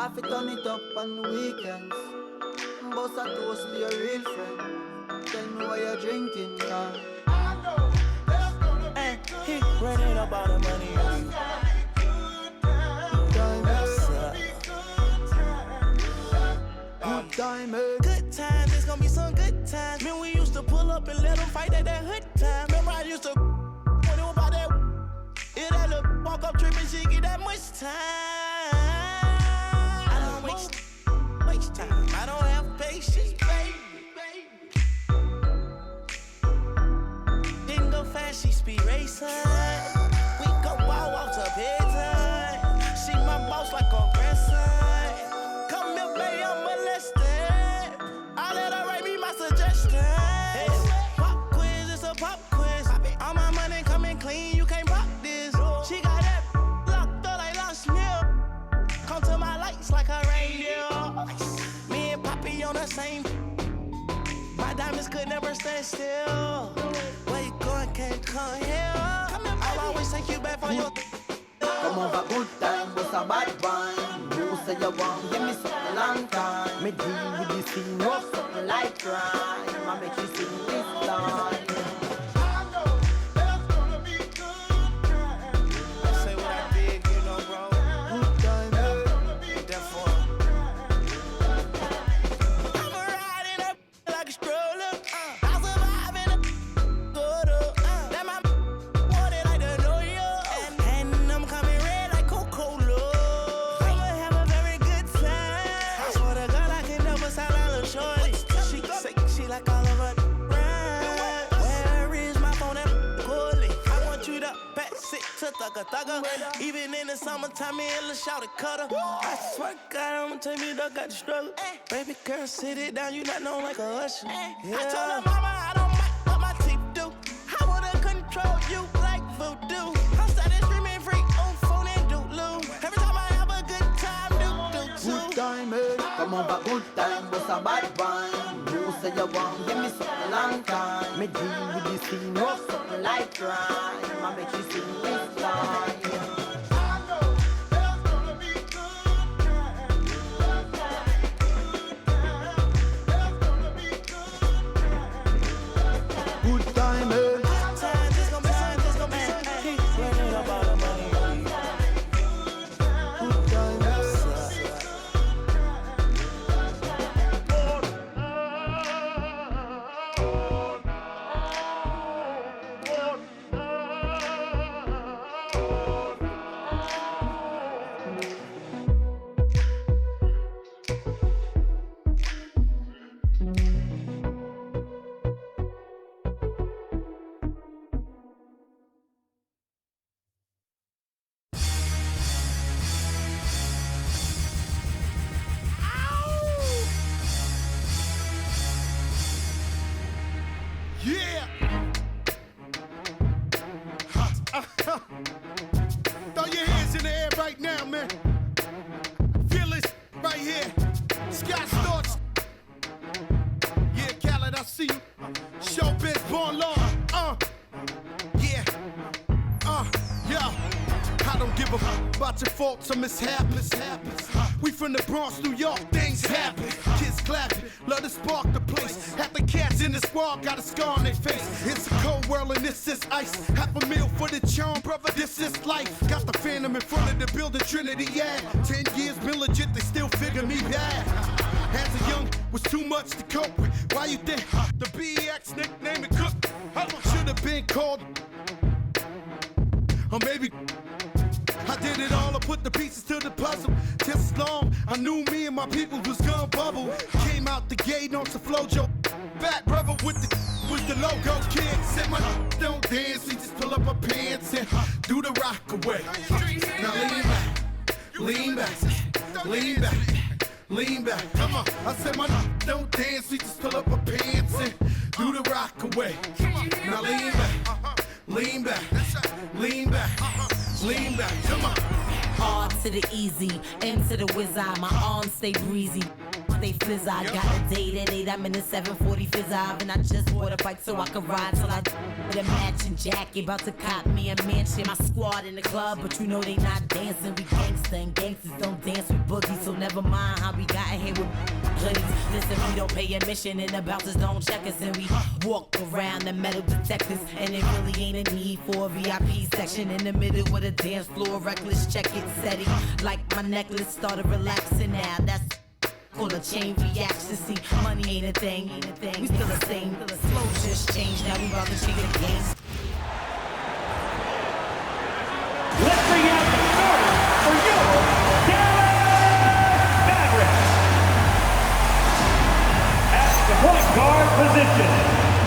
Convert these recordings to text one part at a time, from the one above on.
Half it turn it up on the weekends. Bust a toast to your real friend. Tell me what you're drinking, yeah. Hey, he running up all the money. Good time, eh? Good times, it's gonna be some good times. Man, we used to pull up and let them fight at that hood time. Remember I used to when it was about that. If that little walk up tripping, she get that much time. I don't waste time. I don't have patience, baby. Didn't go fast, she speed racing. We go walk to bedtime. She my boss like a grandson. Come here, baby, I'm molested. I let her write me my suggestions. Pop quiz, it's a pop quiz. All my money coming clean, you can't pop this. She got that locked up like Lost Mill. Come to my lights like a reindeer. Me and Poppy on the same. My diamonds could never stand still. Where you going, can't come here. I'll always take you back for your. Come over, good time, but a bad one. You say you want, give me something long time. Me deal with this thing, rough something like crime. I make you sing this line. Say what I did, you know, bro. Good time, eh? Therefore, I'm a riding up like a stroller. I survive in a quarter. Let my want it like the New York. And I'm coming red like Coca-Cola. I'ma have a very good time. I swear to God, I can never sound like a shorty. She say she like all of her rhymes. Where is my phone and Cooley? I want you to pass it to thugger. Even in the summertime, me and Lil' Shawty cutter. I swear to God, I'ma tell you, dog got the struggle. Baby girl, sit it down, you not known like a usher. I told her mama I don't mind what my teeth do. I wanna control you like voodoo. I started screaming freak on phone and doodloo. Every time I have a good time, do Good time, eh? Come over, good time, but a bad one. You say you want, give me something long time. Me deal with this thing, rough something like crime. I make you sing this line. Good time, eh? It's gonna be some. Keep running up all the money. Good time, eh? Yeah! Throw your hands in the air right now, man. Feel this right here. Scott Storch. Yeah, Khaled, I see you. Showbiz, born law. Yeah. Yeah. I don't give a fuck about your faults or mishaps. We from the Bronx, New York, things happen. Kids clapping, love to spark the place. Half the cats in the squad got a scar on their face. It's a cold world and this is ice. Half a meal for the charm, brother, this is life. Got the phantom in front of the building, Trinity, yeah. 10 years been legit, they still figure me bad. As a young, was too much to cope with. Why you think the BX nickname it Cook? Should've been called, or maybe I did it all, I put the pieces to the puzzle. Just as long, I knew me and my people was gonna bubble. Came out the gate on some flojo. Fat brother with the logo kid. Said my don't dance, we just pull up our pants and do the rock away. Now lean back, lean back. Come on, I said my don't dance, we just pull up our pants and do the rock away. Now lean back, come on. R to the easy, M to the whiz eye, my arms stay breezy. stay fizz. I got a date at 8, I'm in the 740 fizz. And I just bought a bike so I can ride till I with a matching jacket. About to cop me a mansion. My squad in the club, but you know they not dancing. We gangsta and gangsters don't dance with boogies. So never mind how we got here with hoodies. Listen, we don't pay admission and the bouncers don't check us. And we walk around the metal detectors. And it really ain't a need for a VIP section in the middle of the dance floor. Reckless, check it, steady. Like my necklace started relaxing now. That's called a chain reaction. See, money ain't a thing. We still the same. The flow just changed. Now we about to change the game. Let's bring out the starter for your Dallas Mavericks. At the point guard position,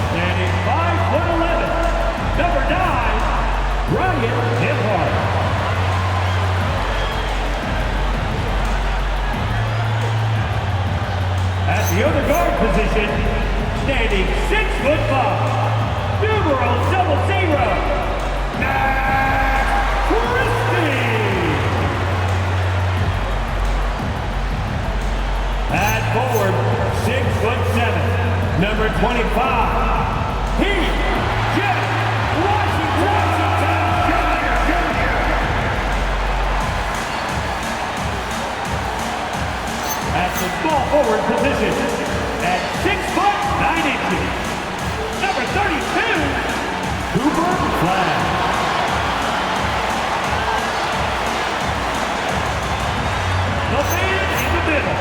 standing 5'11", number 9, Brian Hipphart. At the other guard position, standing 6'5", numero 00, Max Christie. At forward, 6'7", number 25, Heath Jeff Washington Jr. At the small forward position, at 6'9", number 32, Cooper Flagg. The man in the middle,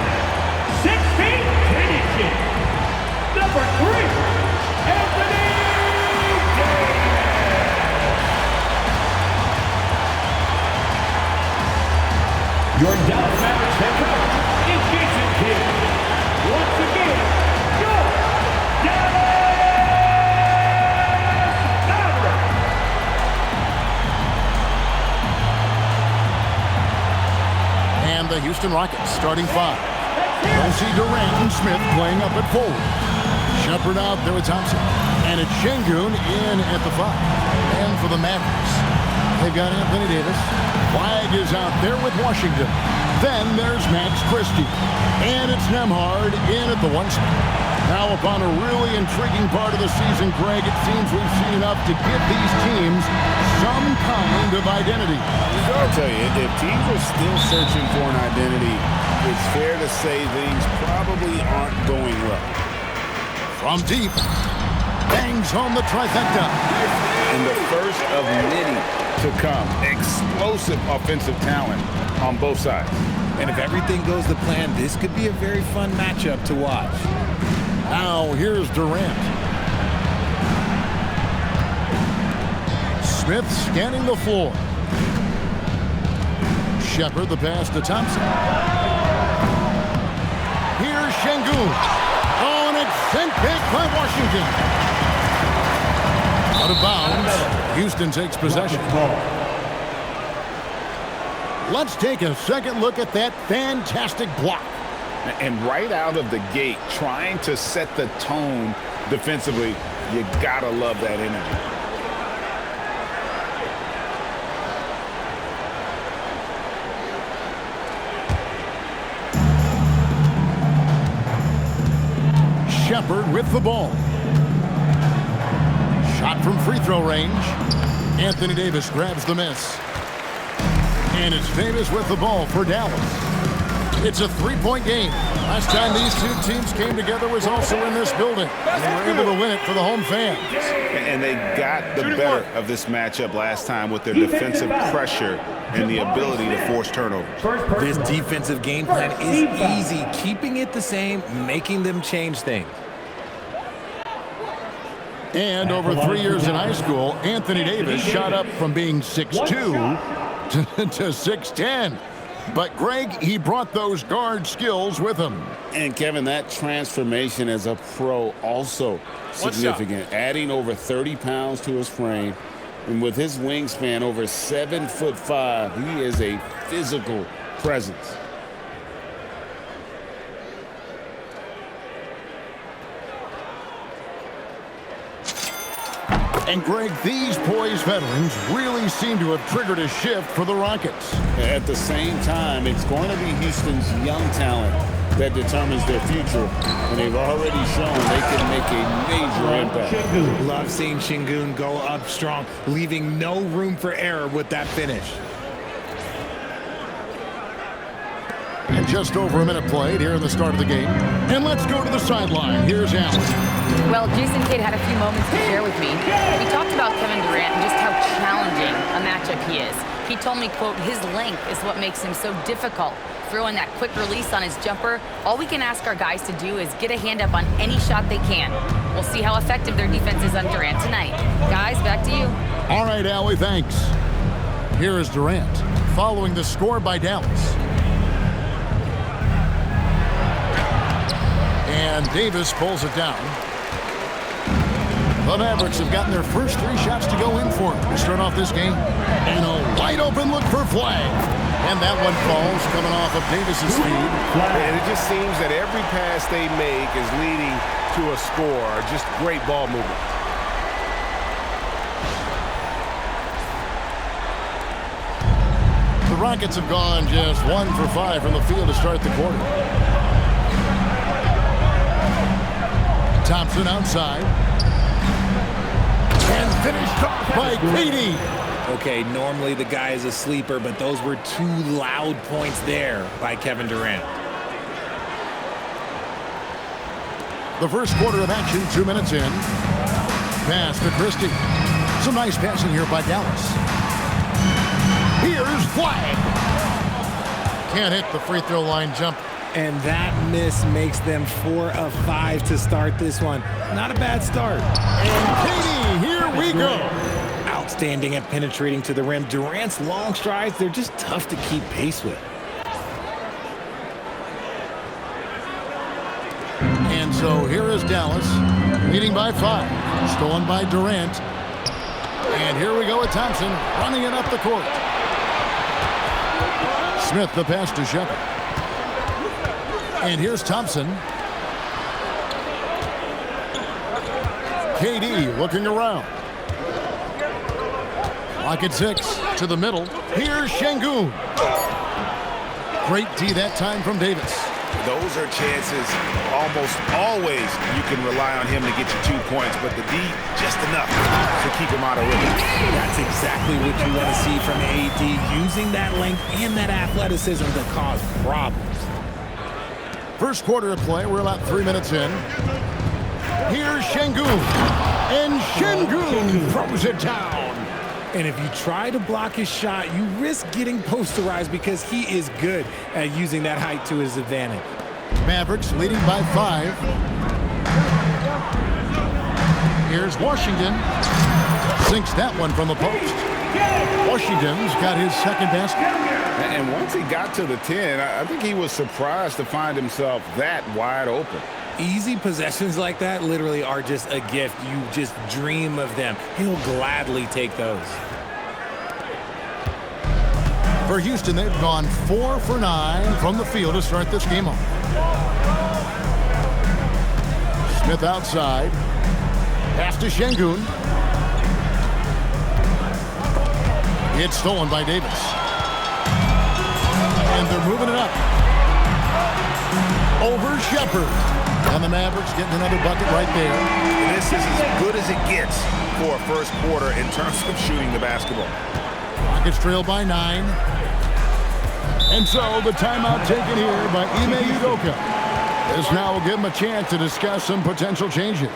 6 feet 10 inches, number 3, Anthony Davis. Your Dallas Mavericks head coach is Jason Kidd. Once again, your Dallas Mavericks. And the Houston Rockets starting 5. We'll see Durant and Smith playing up at forward. Shepherd out there with Thompson. And it's Şengün in at the 5. And for the Mavericks, they've got Anthony Davis. Flagg is out there with Washington. Then there's Max Christie. And it's Nembhard in at the 1 spot. Now upon a really intriguing part of the season, Greg, it seems we've seen enough to give these teams some kind of identity. I'll tell you, if teams are still searching for an identity, it's fair to say things probably aren't going well. From deep, bangs home the trifecta. And the first of many to come. Explosive offensive talent on both sides. And if everything goes to plan, this could be a very fun matchup to watch. Now here's Durant. Smith scanning the floor. Shepherd the pass to Thompson. Here's Şengün. Oh, and it's sent back by Washington. Out of bounds. Houston takes possession. Let's take a second look at that fantastic block. And right out of the gate, trying to set the tone defensively, you gotta love that energy. Shepherd with the ball. Shot from free throw range. Anthony Davis grabs the miss. And it's Davis with the ball for Dallas. It's a 3-point game. Last time these two teams came together was also in this building. And they were able to win it for the home fans. And they got the better of this matchup last time with their defensive pressure and the ability to force turnovers. This defensive game plan is easy. Keeping it the same, making them change things. And over 3 years in high school, Anthony Davis shot up from being 6'2" to 6'10". But Greg, he brought those guard skills with him. And Kevin, that transformation as a pro also significant. Adding over 30 pounds to his frame. And with his wingspan over 7'5", he is a physical presence. And Greg, these poised veterans really seem to have triggered a shift for the Rockets. At the same time, it's going to be Houston's young talent that determines their future, and they've already shown they can make a major impact. Love seeing Şengün go up strong, leaving no room for error with that finish. And just over a minute played here in the start of the game. And let's go to the sideline. Here's Allen. Well, Jason Kidd had a few moments to share with me. We talked about Kevin Durant and just how challenging a matchup he is. He told me, quote, his length is what makes him so difficult. Throwing that quick release on his jumper, all we can ask our guys to do is get a hand up on any shot they can. We'll see how effective their defense is on Durant tonight. Guys, back to you. All right, Allie, thanks. Here is Durant, following the score by Dallas. And Davis pulls it down. The Mavericks have gotten their first 3 shots to go in for to start off this game. And a wide open look for Flagg. And that one falls, coming off of Davis's feed. And it just seems that every pass they make is leading to a score. Just great ball movement. The Rockets have gone just 1 for 5 from the field to start the quarter. Thompson outside. And finished off by KD. Okay, normally the guy is a sleeper, but those were 2 loud points there by Kevin Durant. The first quarter of action, 2 minutes in. Pass to Christie. Some nice passing here by Dallas. Here's Flagg. Can't hit the free throw line jump. And that miss makes them 4 of 5 to start this one. Not a bad start. And KD, here we go. Outstanding at penetrating to the rim. Durant's long strides, they're just tough to keep pace with. And so here is Dallas, leading by 5. Stolen by Durant. And here we go with Thompson, running it up the court. Smith, the pass to Shepherd. And here's Thompson. KD looking around. Lock at 6 to the middle. Here's Şengün. Great D that time from Davis. Those are chances almost always you can rely on him to get you 2 points, but the D just enough to keep him out of rhythm. That's exactly what you want to see from AD, using that length and that athleticism to cause problems. First quarter of play, we're about 3 minutes in. Here's Şengün. And Şengün throws it down. And if you try to block his shot, you risk getting posterized because he is good at using that height to his advantage. Mavericks leading by 5. Here's Washington. Sinks that one from the post. Washington's got his second basket. And once he got to the 10, I think he was surprised to find himself that wide open. Easy possessions like that literally are just a gift. You just dream of them. He'll gladly take those. For Houston, they've gone 4 for 9 from the field to start this game off. Smith outside. Pass to Şengün. It's stolen by Davis. And they're moving it up. Over Shepherd. And the Mavericks getting another bucket right there. This is as good as it gets for a first quarter in terms of shooting the basketball. Rockets trail by 9. And so the timeout taken here by Ime Udoka. This now will give him a chance to discuss some potential changes.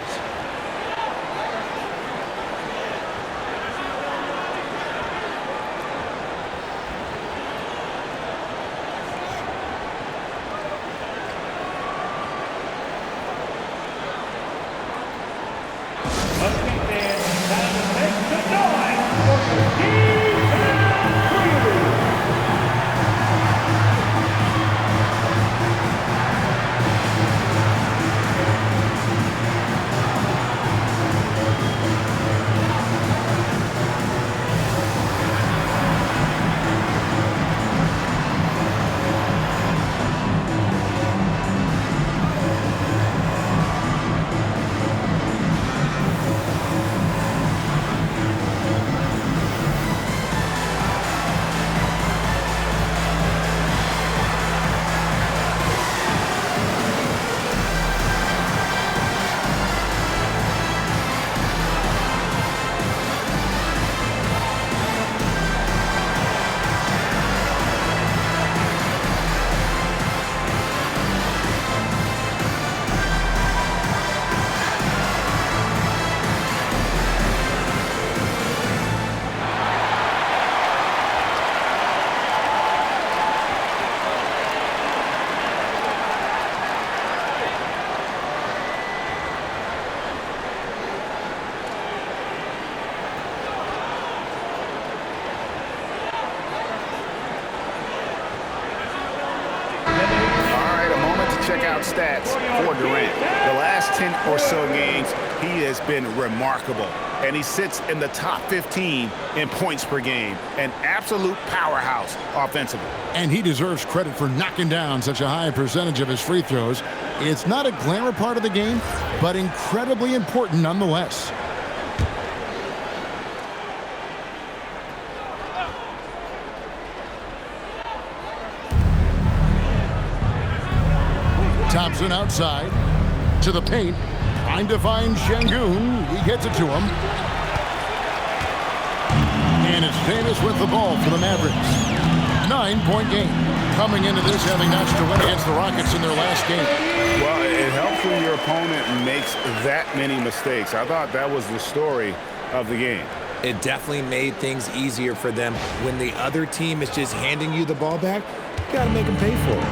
standout stats for Durant. The last 10 or so games, he has been remarkable. And he sits in the top 15 in points per game. An absolute powerhouse offensively. And he deserves credit for knocking down such a high percentage of his free throws. It's not a glamour part of the game, but incredibly important nonetheless. Thompson outside to the paint, trying to find Şengün. He gets it to him. And it's Davis with the ball for the Mavericks. 9-point game. Coming into this having notched to win against the Rockets in their last game. Well, it helps when your opponent makes that many mistakes. I thought that was the story of the game. It definitely made things easier for them. When the other team is just handing you the ball back, you got to make them pay for it.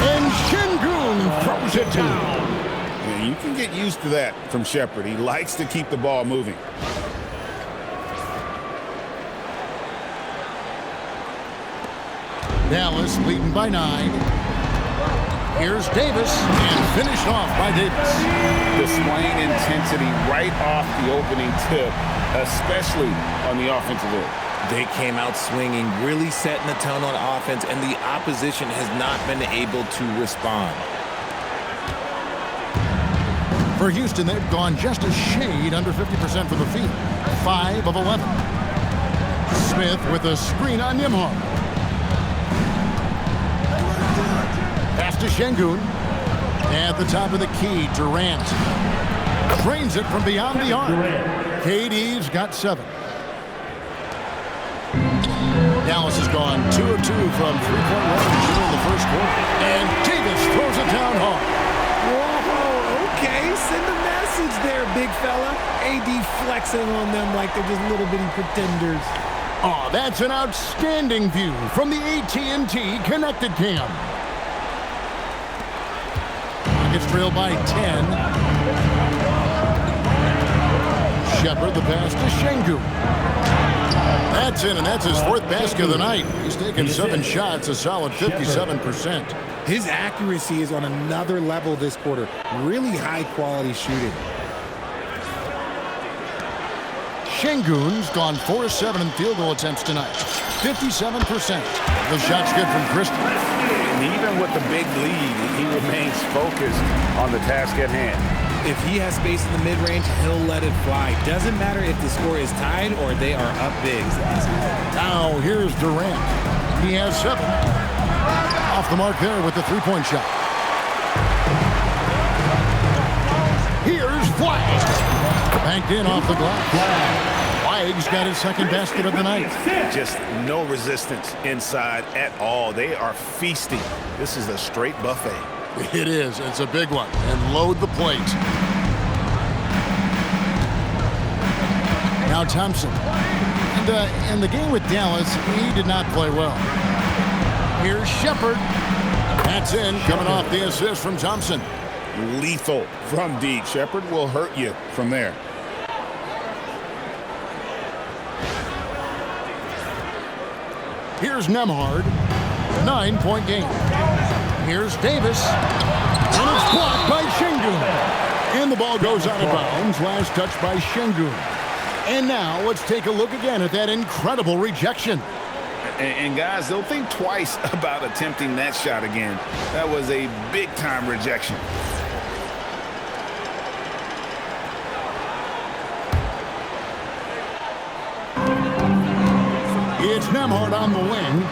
And Şengün throws it down. Yeah, you can get used to that from Shepherd. He likes to keep the ball moving. Dallas leading by 9. Here's Davis, and finished off by Davis. Displaying intensity right off the opening tip, especially on the offensive end. They came out swinging, really setting the tone on offense, and the opposition has not been able to respond. For Houston, they've gone just a shade under 50% from the field. 5 of 11. Smith with a screen on Nembhard. Pass to Şengün. At the top of the key, Durant drains it from beyond the arc. KD's got 7. Dallas has gone 2 of 2 from three-point range in the first quarter. And Davis throws it down hard. Whoa, okay, send a message there, big fella. AD flexing on them like they're just little bitty pretenders. Oh, that's an outstanding view from the AT&T Connected Cam. Gets trailed by 10. Shepherd the pass to Şengün. That's in, and that's his 4th basket of the night. He's taken 7 shots, a solid 57%. His accuracy is on another level this quarter. Really high-quality shooting. Şengün's gone 4-7 in field goal attempts tonight. 57%. The shot's good from Christie. And even with the big lead, he remains focused on the task at hand. If he has space in the mid-range, he'll let it fly. Doesn't matter if the score is tied or they are up big. Now here's Durant. He has 7. Off the mark there with the three-point shot. Here's Flagg. Banked in off the glass. Flagg's got his 2nd basket of the night. Just no resistance inside at all. They are feasting. This is a straight buffet. It is. It's a big one. And load the plate. Now Thompson. And in the game with Dallas, he did not play well. Here's Shepherd. That's in, coming off the assist from Thompson. Lethal from deep. Shepherd will hurt you from there. Here's Nembhard. 9-point game. Here's Davis. And it's blocked by Şengün. And the ball goes out of bounds. Last touch by Şengün. And now let's take a look again at that incredible rejection. And guys, they'll think twice about attempting that shot again. That was a big-time rejection. It's Nembhard on the wing.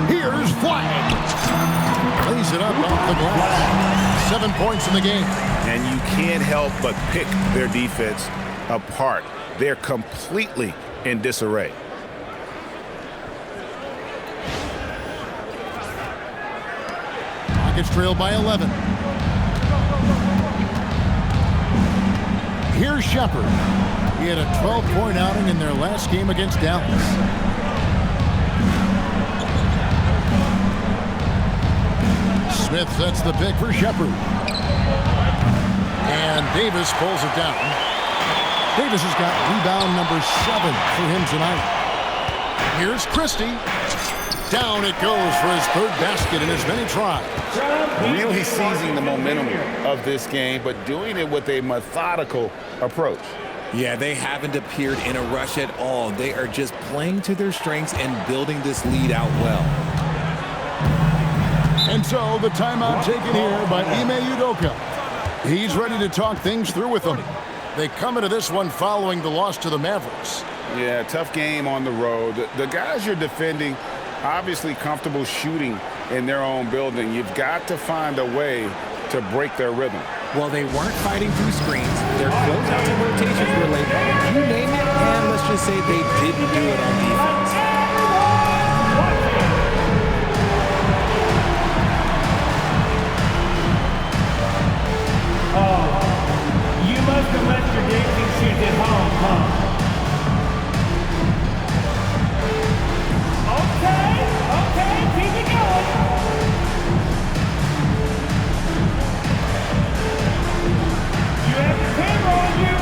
Here's Flagg. Lays it up off the glass. 7 points in the game. And you can't help but pick their defense apart. They're completely in disarray. Rockets trailed by 11. Here's Shepherd. He had a 12-point outing in their last game against Dallas. Smith sets the pick for Shepherd. And Davis pulls it down. Davis has got rebound number 7 for him tonight. Here's Christie. Down it goes for his third basket in as many tries. Really seizing the momentum of this game, but doing it with a methodical approach. Yeah, they haven't appeared in a rush at all. They are just playing to their strengths and building this lead out well. And so the timeout taken here by Ime Udoka. He's ready to talk things through with them. They come into this one following the loss to the Mavericks. Yeah, tough game on the road. The guys you're defending, obviously comfortable shooting in their own building. You've got to find a way to break their rhythm. Well, they weren't fighting through screens. Their closeouts and rotations were late. You name it, and let's just say they didn't do it on defense. Oh, you must have left your dancing shoes at home, huh? Okay, keep it going. You have the camera on you.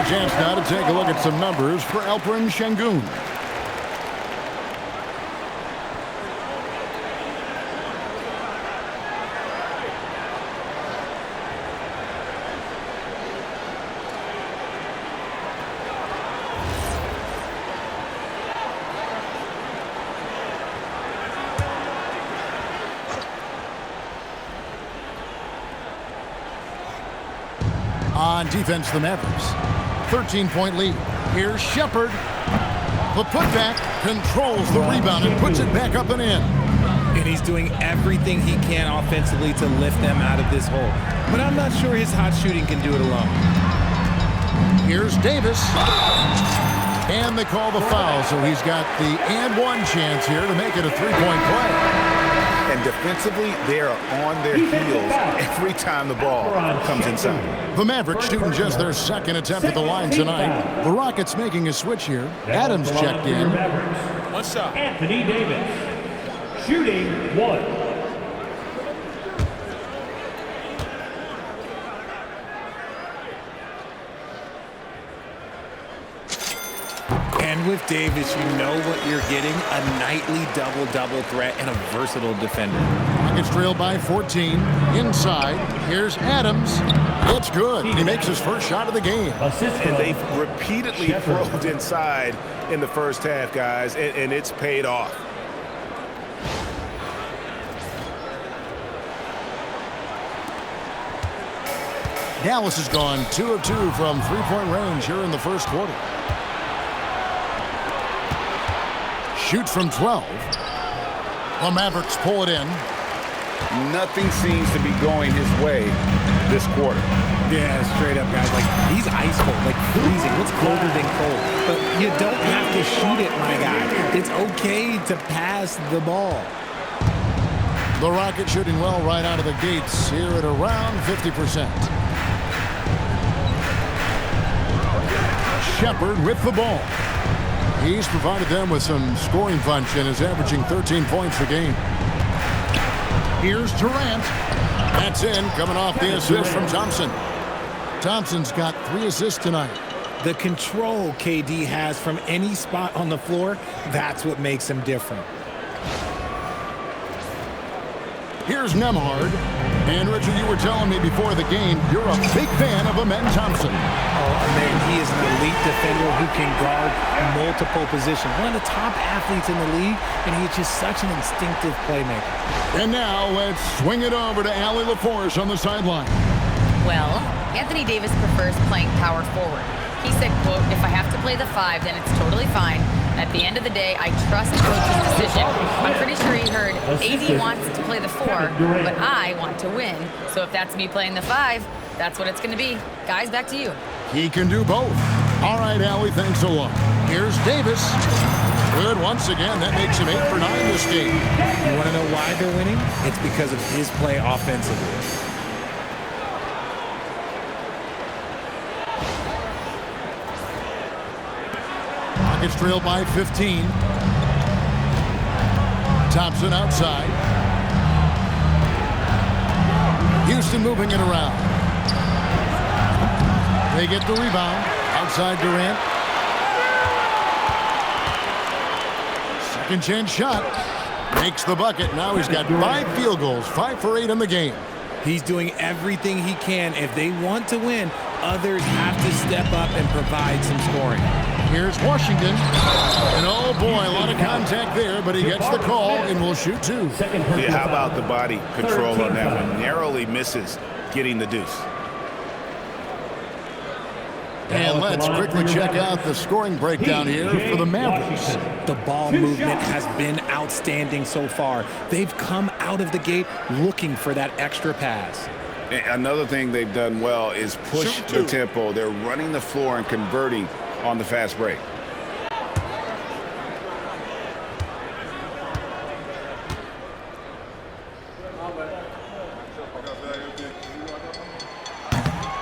Chance now to take a look at some numbers for Alperen Şengün. On defense, the Mavericks. 13-point lead. Here's Shepherd. The putback controls the rebound and puts it back up and in. And he's doing everything he can offensively to lift them out of this hole. But I'm not sure his hot shooting can do it alone. Here's Davis. And they call the foul, so he's got the and one chance here to make it a three-point play. And defensively, they are on their heels every time the ball comes inside. The Mavericks shooting just their second attempt at the line tonight. The Rockets making a switch here. Adams checked in. One shot. Anthony Davis, shooting one. And with Davis, you know what you're getting, a nightly double-double threat and a versatile defender. Rockets trailed by 14. Inside, here's Adams. It's good. He makes his first shot of the game. And they've repeatedly probed inside in the first half, guys, and it's paid off. Dallas has gone 2 of 2 from three-point range here in the first quarter. Shoots from 12. The Mavericks pull it in. Nothing seems to be going his way this quarter. Yeah, straight up, guys. Like, he's ice cold, like freezing. What's colder than cold? But you don't have to shoot it, my guy. It's okay to pass the ball. The Rockets shooting well right out of the gates here at around 50%. Shepherd with the ball. He's provided them with some scoring punch and is averaging 13 points a game. Here's Durant. That's in, coming off the assist from Thompson. Thompson's got 3 assists tonight. The control KD has from any spot on the floor, that's what makes him different. Here's Nembhard. And Richard, you were telling me before the game, you're a big fan of Amen Thompson. Oh, man, he is an elite defender who can guard multiple positions. One of the top athletes in the league, and he's just such an instinctive playmaker. And now let's swing it over to Allie LaForce on the sideline. Well, Anthony Davis prefers playing power forward. He said, quote, if I have to play the 5, then it's totally fine. At the end of the day, I trust the coach's decision. I'm pretty sure he heard AD wants to play the 4, but I want to win. So if that's me playing the 5, that's what it's going to be. Guys, back to you. He can do both. All right, Allie, thanks a lot. Here's Davis. Good once again. That makes him 8 for 9 this game. You want to know why they're winning? It's because of his play offensively. Rockets trail by 15. Thompson outside. Houston moving it around. They get the rebound. Outside Durant. Second chance shot. Makes the bucket. Now he's got 5 field goals. 5 for 8 in the game. He's doing everything he can. If they want to win, others have to step up and provide some scoring. Here's Washington. And oh boy, a lot of contact there, but he gets the call and will shoot 2. Yeah, how about the body control on that one? Narrowly misses getting the deuce. And let's quickly check out the scoring breakdown here for the Mavericks. The ball movement has been outstanding so far. They've come out of the gate looking for that extra pass. Another thing they've done well is push the tempo. They're running the floor and converting on the fast break.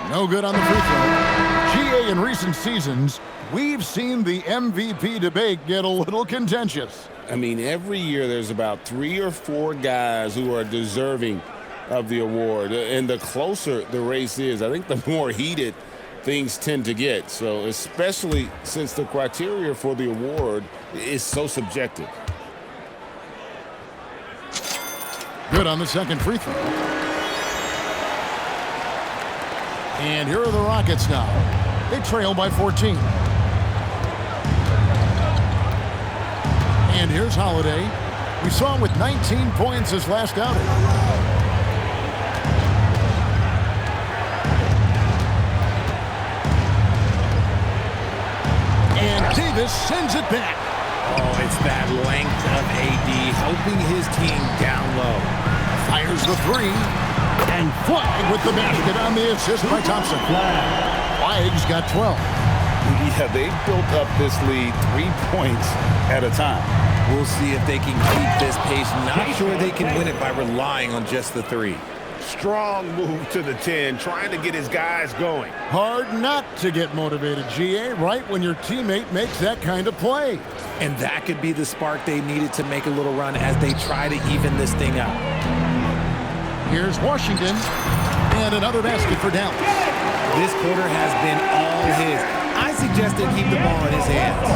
No good on the free throw. GA, in recent seasons, we've seen the MVP debate get a little contentious. I mean, every year there's about 3 or 4 guys who are deserving of the award. And the closer the race is, I think the more heated things tend to get. So especially since the criteria for the award is so subjective. Good on the second free throw. And here are the Rockets now. They trail by 14. And here's Holiday. We saw him with 19 points his last outing. And Davis sends it back. Oh, it's that length of AD helping his team down low. Fires the 3. And Flagg with the basket on the assist by Thompson. Flagg's got 12. Yeah, they've built up this lead 3 points at a time. We'll see if they can keep this pace. Not sure they can win it by relying on just the 3. Strong move to the 10, trying to get his guys going. Hard not to get motivated, GA, right when your teammate makes that kind of play. And that could be the spark they needed to make a little run as they try to even this thing out. Here's Washington. And another basket for Dallas. This quarter has been all his. I suggested keep the ball in his hands.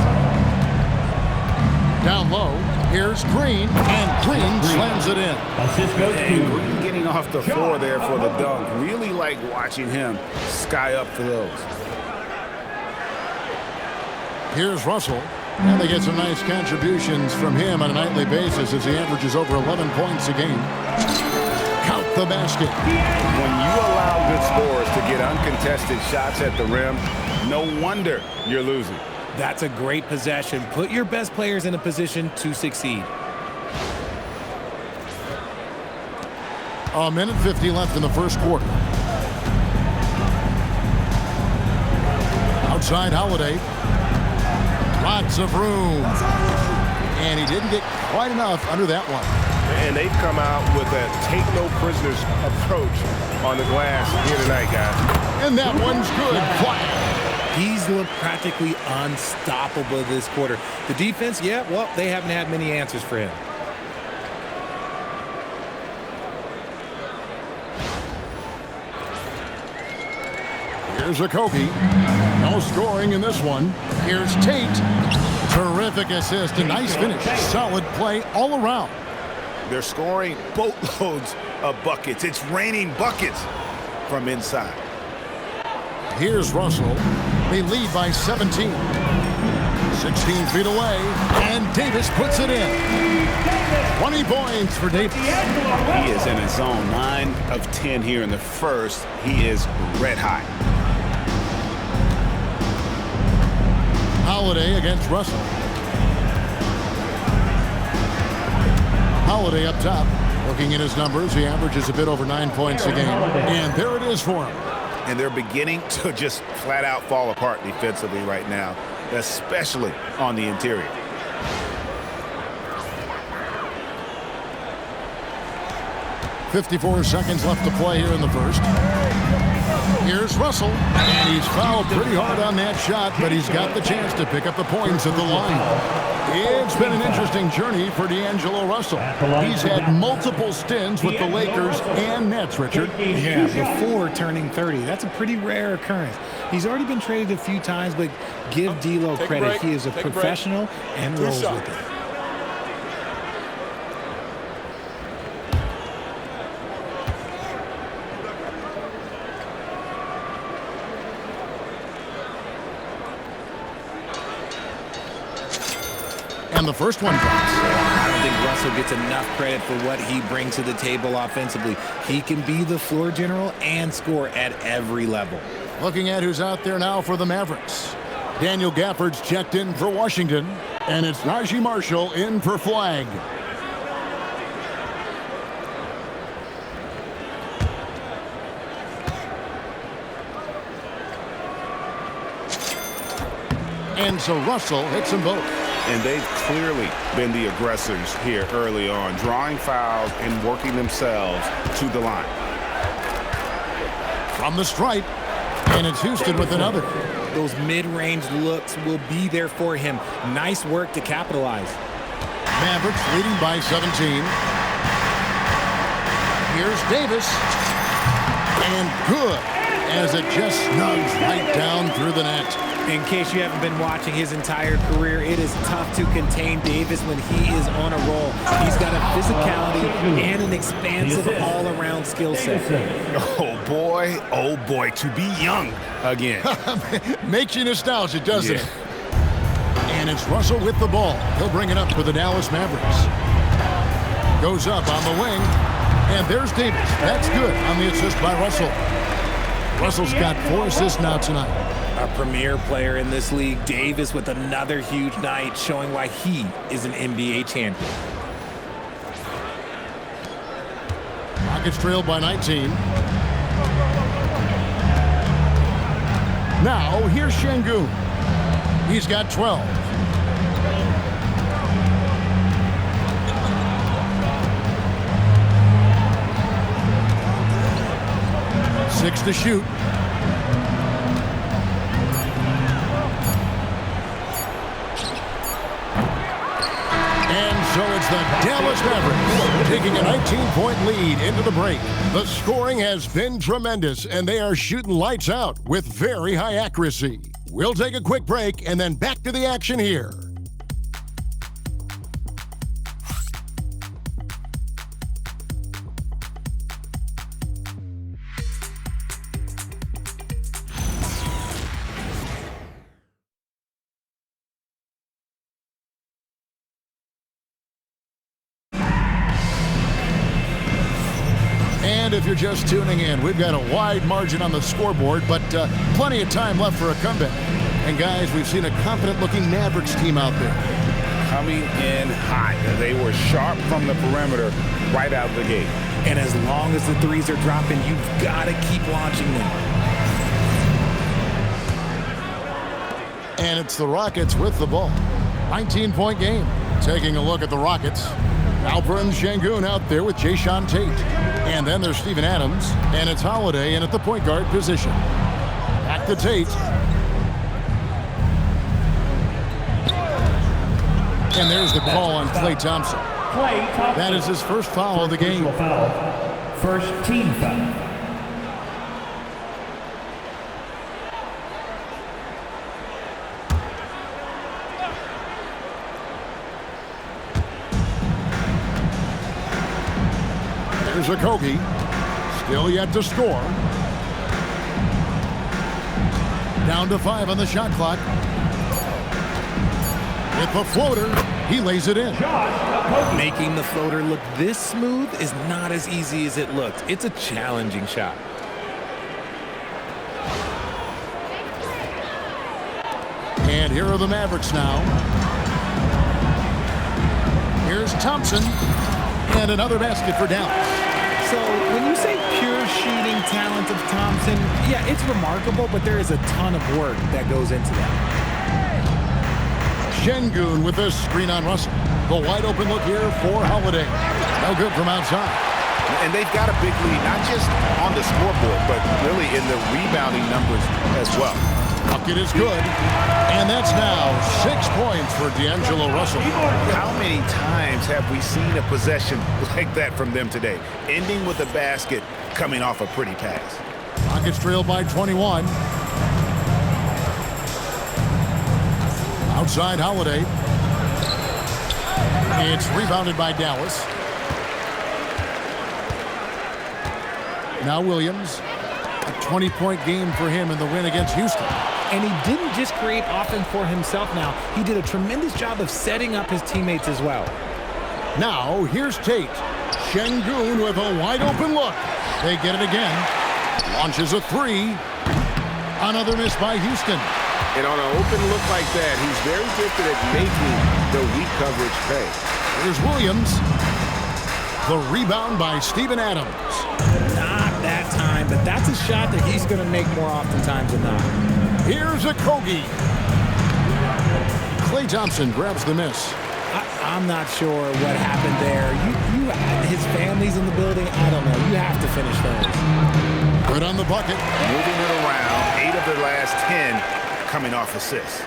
Down low, here's Green, and Green slams it in. And Green getting off the floor there for the dunk. Really like watching him sky up for those. Here's Russell, and they get some nice contributions from him on a nightly basis as he averages over 11 points a game. Count the basket. When you allow good scorers to get uncontested shots at the rim, no wonder you're losing. That's a great possession. Put your best players in a position to succeed. A minute 50 left in the first quarter. Outside Holiday. Lots of room. And he didn't get quite enough under that one. And they've come out with a take-no-prisoners approach on the glass here tonight, guys. And that one's good. Flagg. He's looked practically unstoppable this quarter. The defense, yeah, well, they haven't had many answers for him. Here's a Kobe. No scoring in this one. Here's Tate. Terrific assist. A nice finish. Solid play all around. They're scoring boatloads of buckets. It's raining buckets from inside. Here's Russell. They lead by 17. 16 feet away. And Davis puts it in. 20 points for Davis. He is in his zone. 9 of 10 here in the first. He is red hot. Holiday against Russell. Holiday up top. Looking at his numbers, he averages a bit over 9 points a game. And there it is for him. And they're beginning to just flat out fall apart defensively right now, especially on the interior. .54 seconds left to play here in the first. Here's Russell, and he's fouled pretty hard on that shot, but he's got the chance to pick up the points at the line. It's been an interesting journey for D'Angelo Russell. He's had multiple stints with the Lakers and Nets, Richard. Yeah, before turning 30. That's a pretty rare occurrence. He's already been traded a few times, but give D'Lo credit. He is a professional and rolls with it. And the first one drops. I don't think Russell gets enough credit for what he brings to the table offensively. He can be the floor general and score at every level. Looking at who's out there now for the Mavericks. Daniel Gafford's checked in for Washington, and it's Najee Marshall in for Flagg. And so Russell hits them both. And they've clearly been the aggressors here early on, drawing fouls and working themselves to the line. From the stripe, and it's Houston with another. Those mid-range looks will be there for him. Nice work to capitalize. Mavericks leading by 17. Here's Davis. And good, as it just snugs right down through the net. In case you haven't been watching his entire career, it is tough to contain Davis when he is on a roll. He's got a physicality and an expansive all-around skill set. Oh boy, to be young again. Makes you nostalgic, doesn't it? And it's Russell with the ball. He'll bring it up for the Dallas Mavericks. Goes up on the wing, and there's Davis. That's good on the assist by Russell. Russell's got 4 assists now tonight. A premier player in this league, Davis with another huge night, showing why he is an NBA champion. Rockets trailed by 19. Now, here's Şengün. He's got 12. Six to shoot. So it's the Dallas Mavericks taking a 19-point lead into the break. The scoring has been tremendous, and they are shooting lights out with very high accuracy. We'll take a quick break and then back to the action here. And if you're just tuning in, we've got a wide margin on the scoreboard, but plenty of time left for a comeback. And guys, we've seen a confident-looking Mavericks team out there. Coming in hot. They were sharp from the perimeter right out of the gate. And as long as the threes are dropping, you've got to keep launching them. And it's the Rockets with the ball. 19-point game. Taking a look at the Rockets. Alperen Şengün out there with Jayshawn Tate. And then there's Steven Adams, and it's Holiday in at the point guard position. Back to Tate. And there's the call on Klay Thompson. That is his first foul of the game. First team foul. There's Okogie, still yet to score. Down to 5 on the shot clock. With the floater, He lays it in. Making the floater look this smooth is not as easy as it looks. It's a challenging shot. And here are the Mavericks now. Here's Thompson. And another basket for Dallas. So when you say pure shooting talent of Thompson, yeah, it's remarkable, but there is a ton of work that goes into that. Şengün with a screen on Russell. The wide open look here for Holiday. No good from outside. And they've got a big lead, not just on the scoreboard, but really in the rebounding numbers as well. Bucket is good. And that's now 6 points for D'Angelo Russell. How many times have we seen a possession like that from them today? Ending with a basket, coming off a pretty pass. Rockets trail by 21. Outside Holiday. It's rebounded by Dallas. Now Williams. A 20-point game for him in the win against Houston. And he didn't just create offense for himself now. He did a tremendous job of setting up his teammates as well. Now, here's Tate. Şengün with a wide open look. They get it again. Launches a three. Another miss by Houston. And on an open look like that, he's very gifted at making the weak coverage pay. Here's Williams. The rebound by Steven Adams. Not that time, but that's a shot that he's going to make more oftentimes than not. Here's a Kogi. Klay Thompson grabs the miss. I'm not sure what happened there. His family's in the building. I don't know. You have to finish those. Good on the bucket. Moving it around. 8 of their last 10 coming off assists.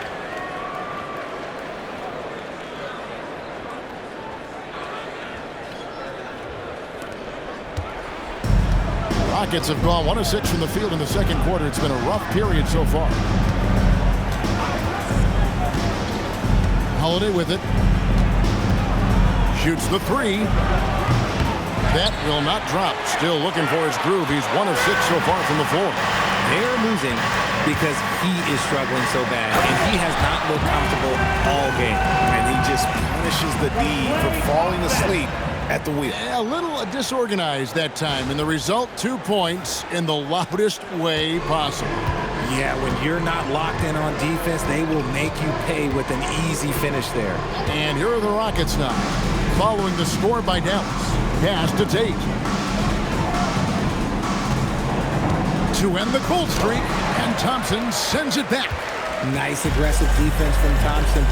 Rockets have gone 1 of 6 from the field in the second quarter. It's been a rough period so far. Holiday with it. Shoots the three. That will not drop. Still looking for his groove. He's 1 of 6 so far from the floor. They're losing because he is struggling so bad, and he has not looked comfortable all game. And he just punishes the D for falling asleep at the wheel. A little disorganized that time, and the result, 2 points in the loudest way possible. Yeah, when you're not locked in on defense, they will make you pay with an easy finish there. And here are the Rockets now, following the score by Dallas. Pass to Tate. To end the cold streak, and Thompson sends it back. Nice aggressive defense from Thompson,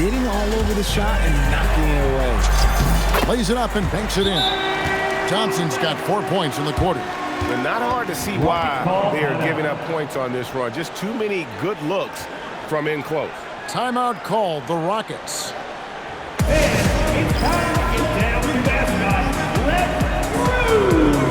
getting all over the shot and knocking it away. Plays it up and banks it in. Thompson's got 4 points in the quarter. But not hard to see why they are giving up points on this run. Just too many good looks from in close. Timeout called the Rockets. It's time to get down to mascot. Let's move!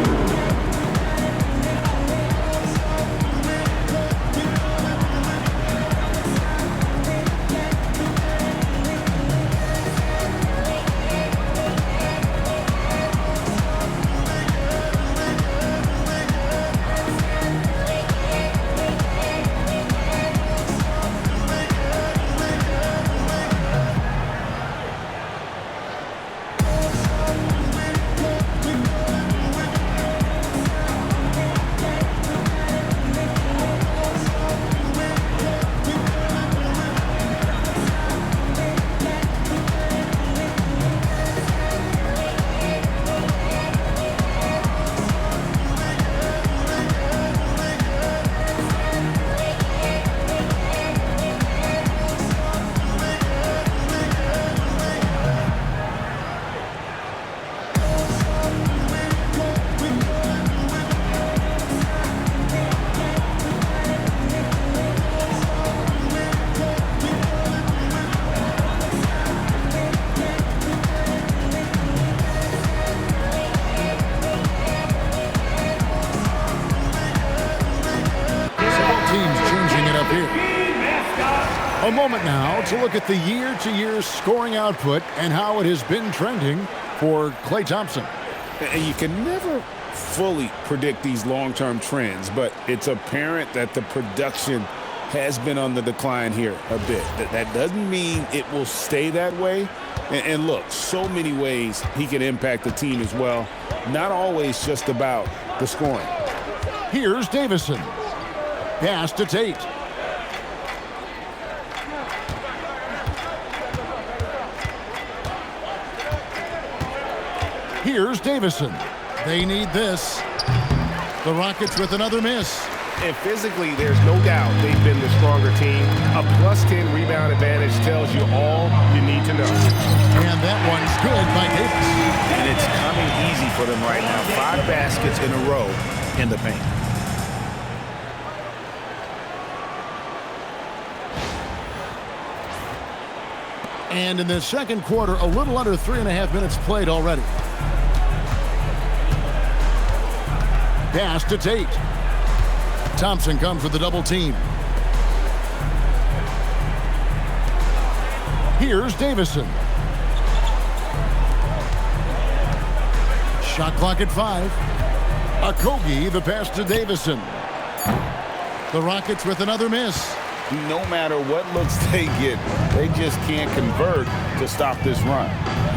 A moment now to look at the year-to-year scoring output and how it has been trending for Klay Thompson. And you can never fully predict these long-term trends, but it's apparent that the production has been on the decline here a bit. That doesn't mean it will stay that way. And look, so many ways he can impact the team as well. Not always just about the scoring. Here's Davison. Pass to Tate. Here's Davison. They need this. The Rockets with another miss. And physically, there's no doubt they've been the stronger team. A +10 rebound advantage tells you all you need to know. And that one's good by Davis. And it's coming easy for them right now. 5 baskets in a row in the paint. And in the second quarter, a little under 3.5 minutes played already. Pass to Tate. Thompson comes with the double team. Here's Davison. Shot clock at 5. Okogie, the pass to Davison. The Rockets with another miss. No matter what looks they get, they just can't convert to stop this run.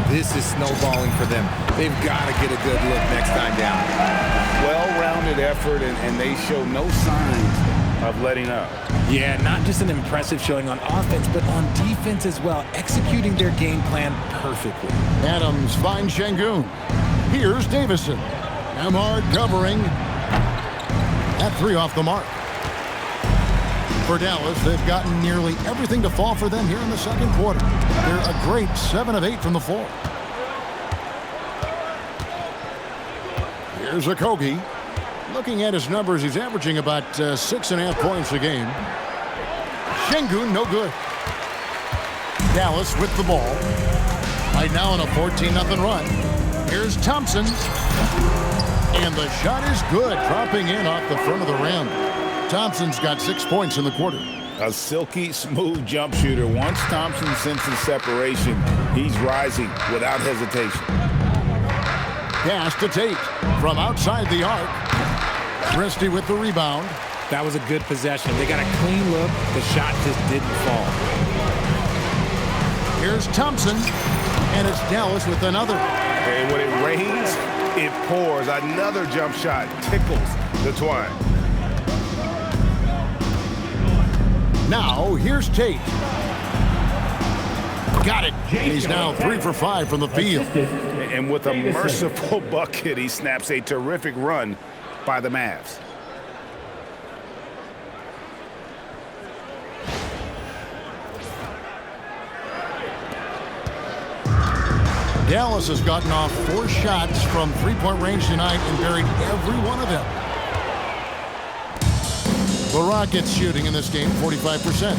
This is snowballing for them. They've got to get a good look next time down. Well-rounded effort, and they show no signs of letting up. Yeah, not just an impressive showing on offense, but on defense as well, executing their game plan perfectly. Adams finds Şengün. Here's Davison. Amard covering. That 3 off the mark. For Dallas, they've gotten nearly everything to fall for them here in the second quarter. They're a great 7 of 8 from the floor. Here's Okogie. Looking at his numbers, he's averaging about 6.5 points a game. Şengün, no good. Dallas with the ball. Right now on a 14-0 run. Here's Thompson. And the shot is good, dropping in off the front of the rim. Thompson's got 6 points in the quarter. A silky smooth jump shooter. Once Thompson senses separation, he's rising without hesitation. Pass to Tate from outside the arc. Christie with the rebound. That was a good possession. They got a clean look. The shot just didn't fall. Here's Thompson, and it's Dallas with another. And when it rains, it pours. Another jump shot tickles the twine. Now, here's Tate. Got it. And he's now 3 for 5 from the field. And with a merciful bucket, he snaps a terrific run by the Mavs. Dallas has gotten off 4 shots from 3-point range tonight and buried every one of them. The Rockets shooting in this game 45%.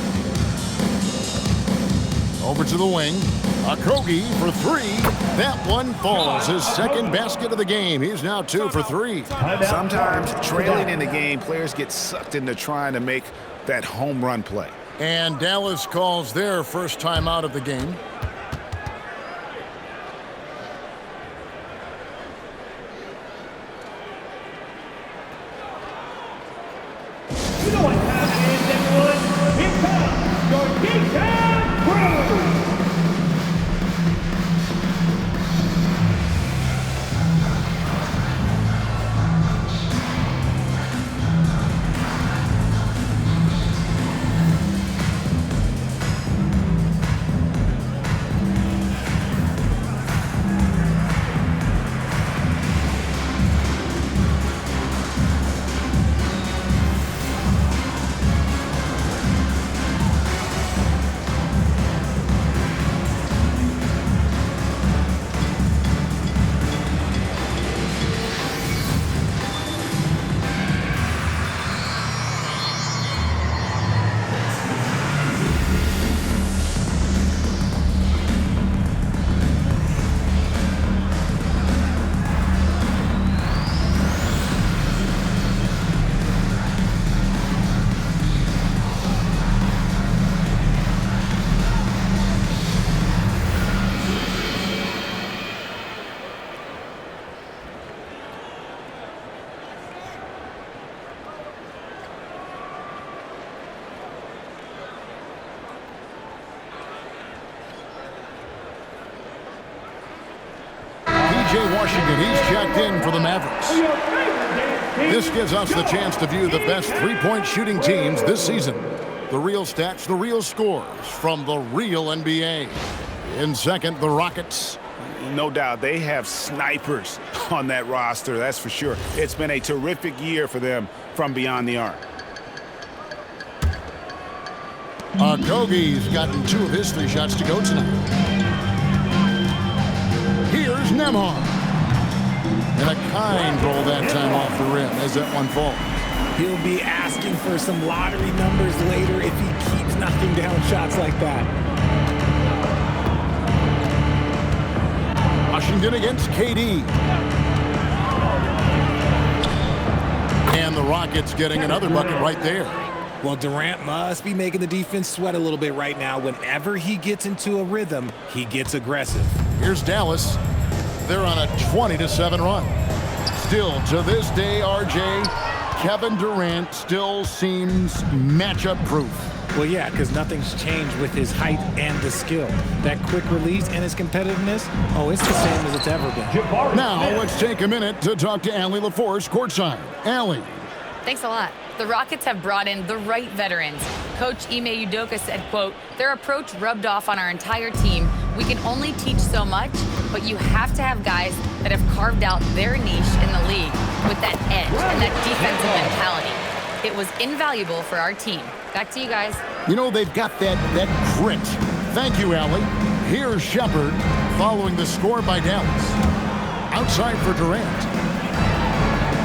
Over to the wing. Okogie for 3. That one falls. His second basket of the game. He's now 2 for 3. Sometimes trailing in the game, players get sucked into trying to make that home run play. And Dallas calls their first time out of the game. You know what time it is, everyone? Here comes your Geektown Crew! Washington, he's checked in for the Mavericks. This gives us the chance to view the best three-point shooting teams this season. The real stats, the real scores from the real NBA. In second, the Rockets. No doubt, they have snipers on that roster, that's for sure. It's been a terrific year for them from beyond the arc. Okogie's gotten 2 of his 3 shots to go tonight. Here's Nembhard. And a kind roll that time off the rim as that one falls. He'll be asking for some lottery numbers later if he keeps knocking down shots like that. Washington against KD. And the Rockets getting another bucket right there. Well, Durant must be making the defense sweat a little bit right now. Whenever he gets into a rhythm, he gets aggressive. Here's Dallas. They're on a 20-7 run. Still, to this day, RJ, Kevin Durant still seems matchup proof. Well, yeah, because nothing's changed with his height and the skill. That quick release and his competitiveness, oh, it's the same as it's ever been. Now, let's take a minute to talk to Allie LaForce courtside. Allie. Thanks a lot. The Rockets have brought in the right veterans. Coach Ime Udoka said, quote, their approach rubbed off on our entire team. We can only teach so much, but you have to have guys that have carved out their niche in the league with that edge and that defensive mentality. It was invaluable for our team. Back to you guys. You know, they've got that grit. Thank you, Allie. Here's Shepard following the score by Dallas. Outside for Durant.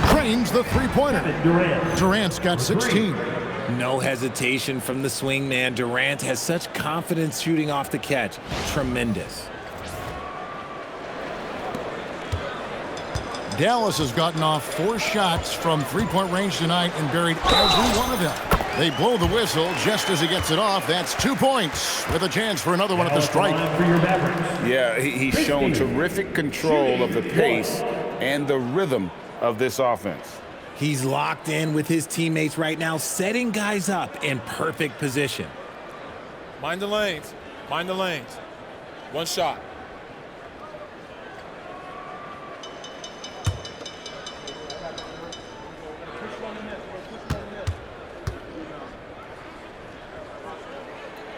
Cranes the three-pointer. Durant's got 16. No hesitation from the swing man. Durant has such confidence shooting off the catch. Tremendous. Dallas has gotten off 4 shots from three-point range tonight and buried every one of them. They blow the whistle just as he gets it off. That's 2 points with a chance for another one at the stripe. Yeah, he's shown terrific control of the pace and the rhythm of this offense. He's locked in with his teammates right now, setting guys up in perfect position. Mind the lanes. Mind the lanes. One shot.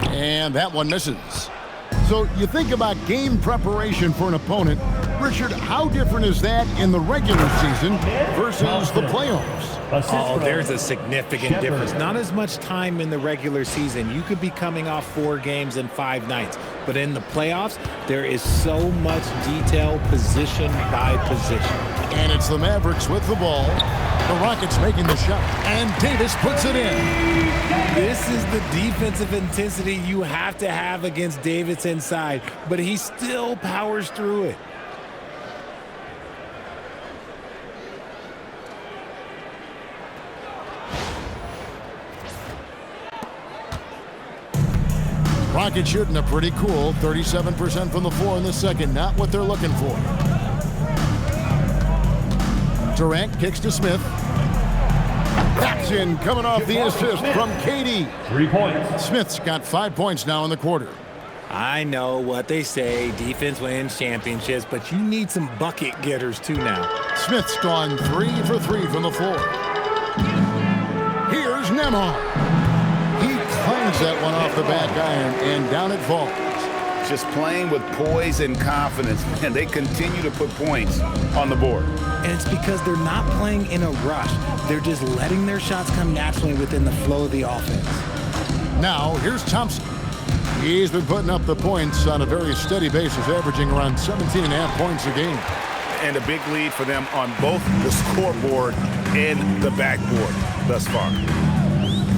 And that one misses. So you think about game preparation for an opponent. Richard, how different is that in the regular season versus the playoffs? Oh, there's a significant difference. Not as much time in the regular season. You could be coming off 4 games in 5 nights. But in the playoffs, there is so much detail position by position. And it's the Mavericks with the ball. The Rockets making the shot. And Davis puts it in. This is the defensive intensity you have to have against Davis inside. But he still powers through it. Rockets shooting a pretty cool 37% from the floor in the second. Not what they're looking for. Durant kicks to Smith. That's in, coming off the assist from KD. 3 points. Smith's got 5 points now in the quarter. I know what they say, defense wins championships, but you need some bucket getters too now. Smith's gone 3 for 3 from the floor. Here's Nembhard. He clangs that one off the back iron, and down it falls. Just playing with poise and confidence, and they continue to put points on the board. And it's because they're not playing in a rush. They're just letting their shots come naturally within the flow of the offense. Now, here's Thompson. He's been putting up the points on a very steady basis, averaging around 17.5 points a game. And a big lead for them on both the scoreboard and the backboard thus far.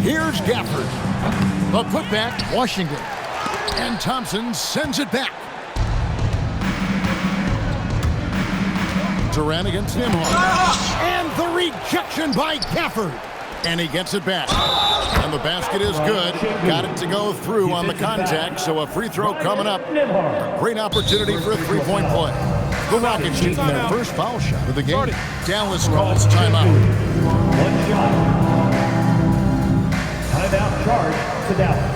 Here's Gafford. The putback, Washington. And Thompson sends it back. Durant against Nembhard. And the rejection by Gafford. And he gets it back. And the basket is good. Got it to go through on the contact, so a free throw coming up. A great opportunity for a three-point play. The Rockets shooting their first foul shot of the game. Dallas calls timeout. 1 shot. Timeout charge to Dallas.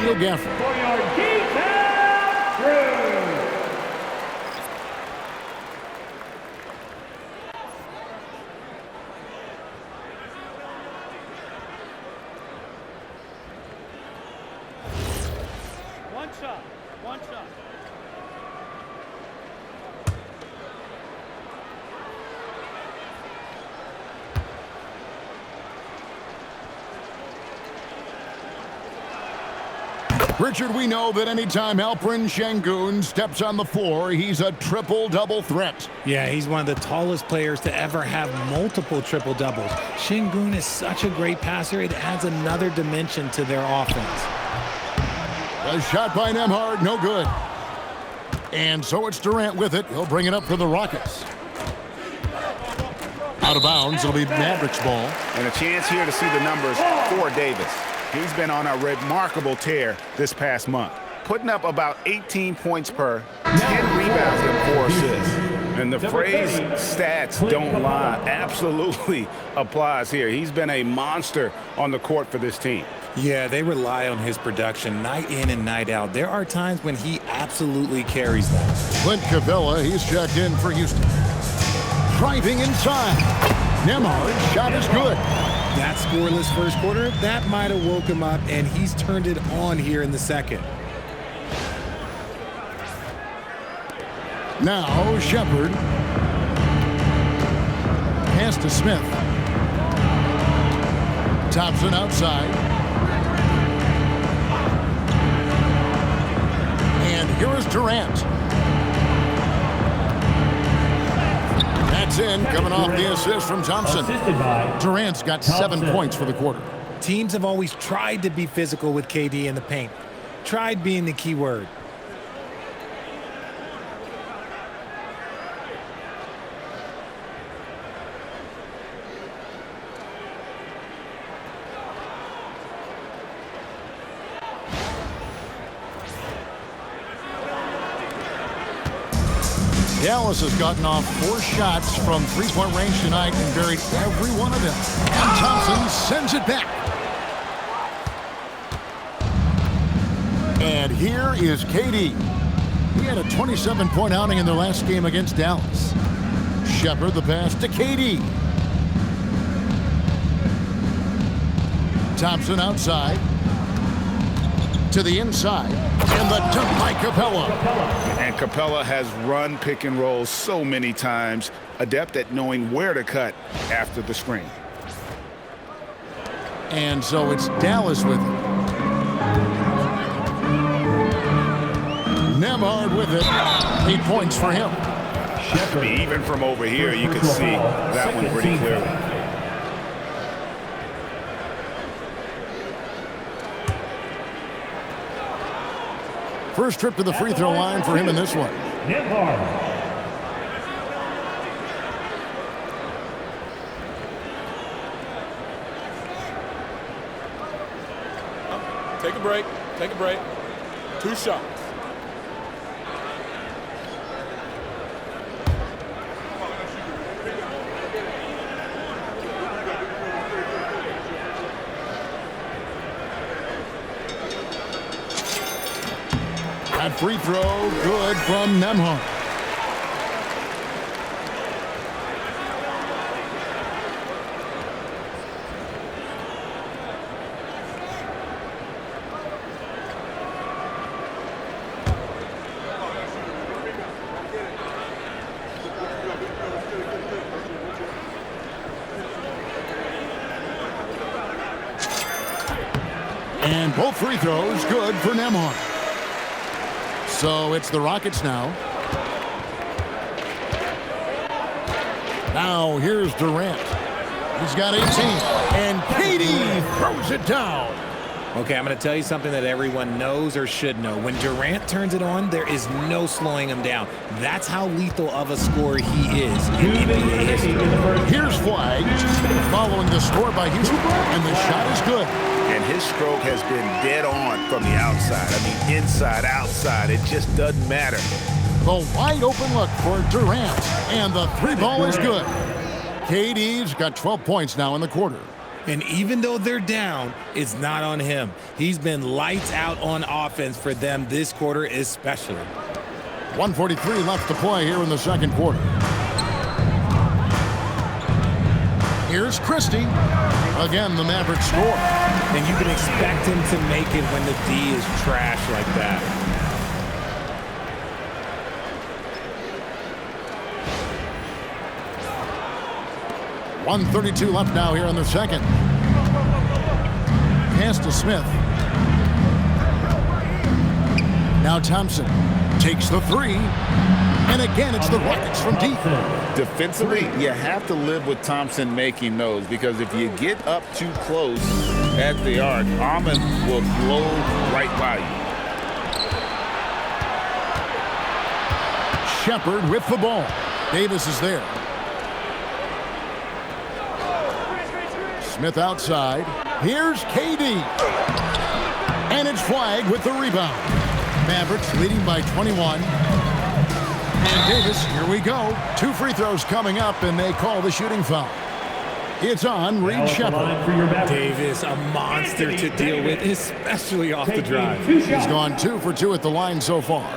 For your D-Town crew. One shot. Richard, we know that anytime Alperen Sengun steps on the floor, he's a triple-double threat. Yeah, he's one of the tallest players to ever have multiple triple-doubles. Sengun is such a great passer, it adds another dimension to their offense. A shot by Nembhard, no good. And so it's Durant with it. He'll bring it up for the Rockets. Out of bounds, it'll be Mavericks ball. And a chance here to see the numbers for Davis. He's been on a remarkable tear this past month, putting up about 18 points per, 10 rebounds and 4 assists. And the phrase stats don't lie absolutely applies here. He's been a monster on the court for this team. Yeah, they rely on his production night in and night out. There are times when he absolutely carries them. Clint Capella, he's checked in for Houston. Driving inside. Nembhard's shot is good. That scoreless first quarter, that might have woke him up, and he's turned it on here in the second. Now Shepard. Pass to Smith. Thompson outside. And here is Durant. That's in, coming off the assist from Thompson. Durant's got 7 points for the quarter. Teams have always tried to be physical with KD in the paint. Tried being the key word. Dallas has gotten off 4 shots from three-point range tonight and buried every one of them. And Thompson sends it back. And here is KD. He had a 27-point outing in their last game against Dallas. Shepard the pass to KD. Thompson outside. To the inside. And the dunk by Capella. And Capella has run pick and roll so many times, adept at knowing where to cut after the screen. And so it's Dallas with it. Nembhard with it. 8 points for him. Even from over here, you can see that one pretty clearly. First trip to the free throw line for him in this one. Take a break. Take a break. 2 shots. That free throw good from Nembhard. And both free throws good for Nembhard. So it's the Rockets now. Now here's Durant. He's got 18. And KD throws it down. Okay, I'm going to tell you something that everyone knows or should know. When Durant turns it on, there is no slowing him down. That's how lethal of a scorer he is in NBA history. Here's Flagg following the score by Houston. And the shot is good. And his stroke has been dead on from the outside. I mean, inside, outside, it just doesn't matter. The wide open look for Durant. And the 3 ball is good. KD's got 12 points now in the quarter. And even though they're down, it's not on him. He's been lights out on offense for them this quarter especially. 1:43 left to play here in the second quarter. Here's Christie. Again, the Mavericks score. And you can expect him to make it when the D is trash like that. .132 left now here in the second. Pass to Smith. Now Thompson takes the three. And again, it's the Rockets from deep. Defensively, you have to live with Thompson making those, because if you get up too close at the arc, Ahmed will blow right by you. Shepard with the ball. Davis is there. Smith outside. Here's KD. And it's Flagg with the rebound. Mavericks leading by 21. And Davis, here we go. 2 free throws coming up, and they call the shooting foul. It's on Reed Shepard. Davis, a monster to deal with, especially off the drive. He's gone 2 for 2 at the line so far.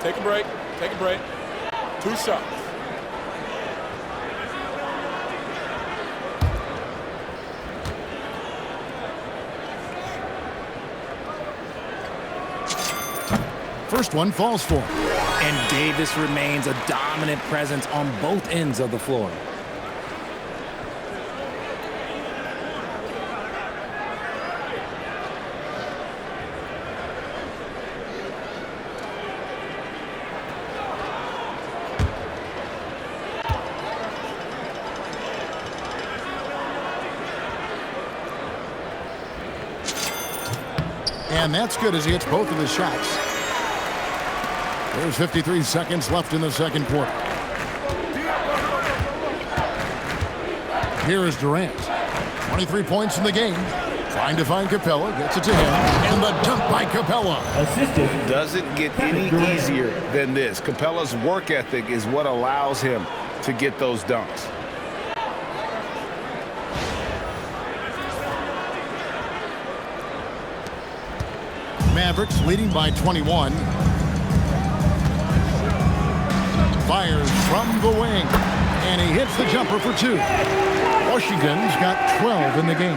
Take a break. Take a break. 2 shots. First one falls for him. And Davis remains a dominant presence on both ends of the floor. And that's good as he hits both of his shots. There's 53 seconds left in the second quarter. Here is Durant. 23 points in the game. Trying to find Capella. Gets it to him. And the dunk by Capella. Doesn't get any easier than this. Capella's work ethic is what allows him to get those dunks. Mavericks leading by 21. Fires from the wing. And he hits the jumper for 2. Washington's got 12 in the game.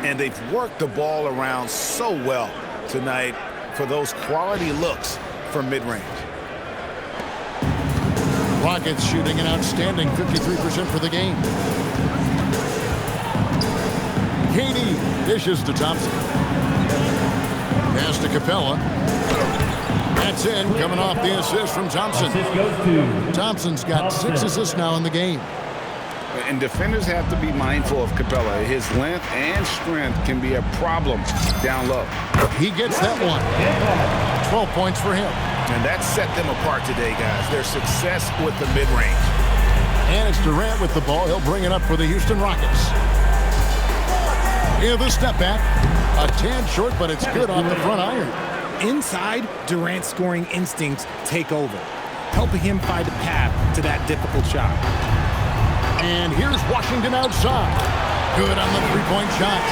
And they've worked the ball around so well tonight for those quality looks from mid-range. Rockets shooting an outstanding 53% for the game. KD dishes to Thompson. Pass to Capella. That's in, coming off the assist from Thompson. Thompson's got 6 assists now in the game. And defenders have to be mindful of Capella. His length and strength can be a problem down low. He gets that one. 12 points for him. And that set them apart today, guys. Their success with the mid-range. And it's Durant with the ball. He'll bring it up for the Houston Rockets. Here, the step back. A tad short, but it's good off the front iron. Inside, Durant's scoring instincts take over, helping him find a path to that difficult shot. And here's Washington outside. Good on the three-point shot.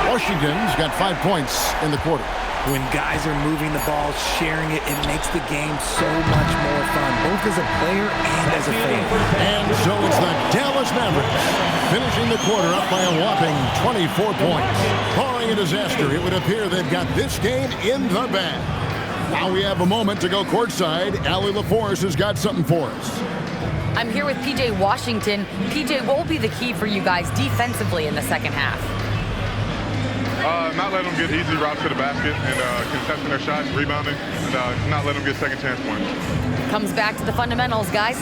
Washington's got 5 points in the quarter. When guys are moving the ball, sharing it, it makes the game so much more fun, both as a player and as a fan. And so it's the Dallas Mavericks finishing the quarter up by a whopping 24 points. Barring a disaster, it would appear they've got this game in the bag. Now we have a moment to go courtside. Allie LaForce has got something for us. I'm here with PJ Washington. PJ, what will be the key for you guys defensively in the second half? Not let them get easy routes to the basket and contesting their shots, rebounding, and not let them get second chance points. Comes back to the fundamentals, guys.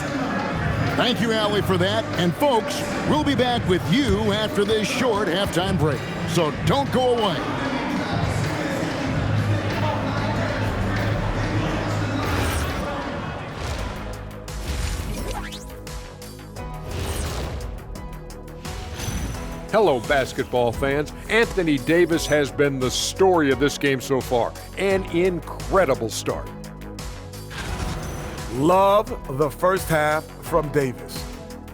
Thank you, Allie, for that. And folks, we'll be back with you after this short halftime break. So don't go away. Hello, basketball fans. Anthony Davis has been the story of this game so far. An incredible start. Love the first half from Davis.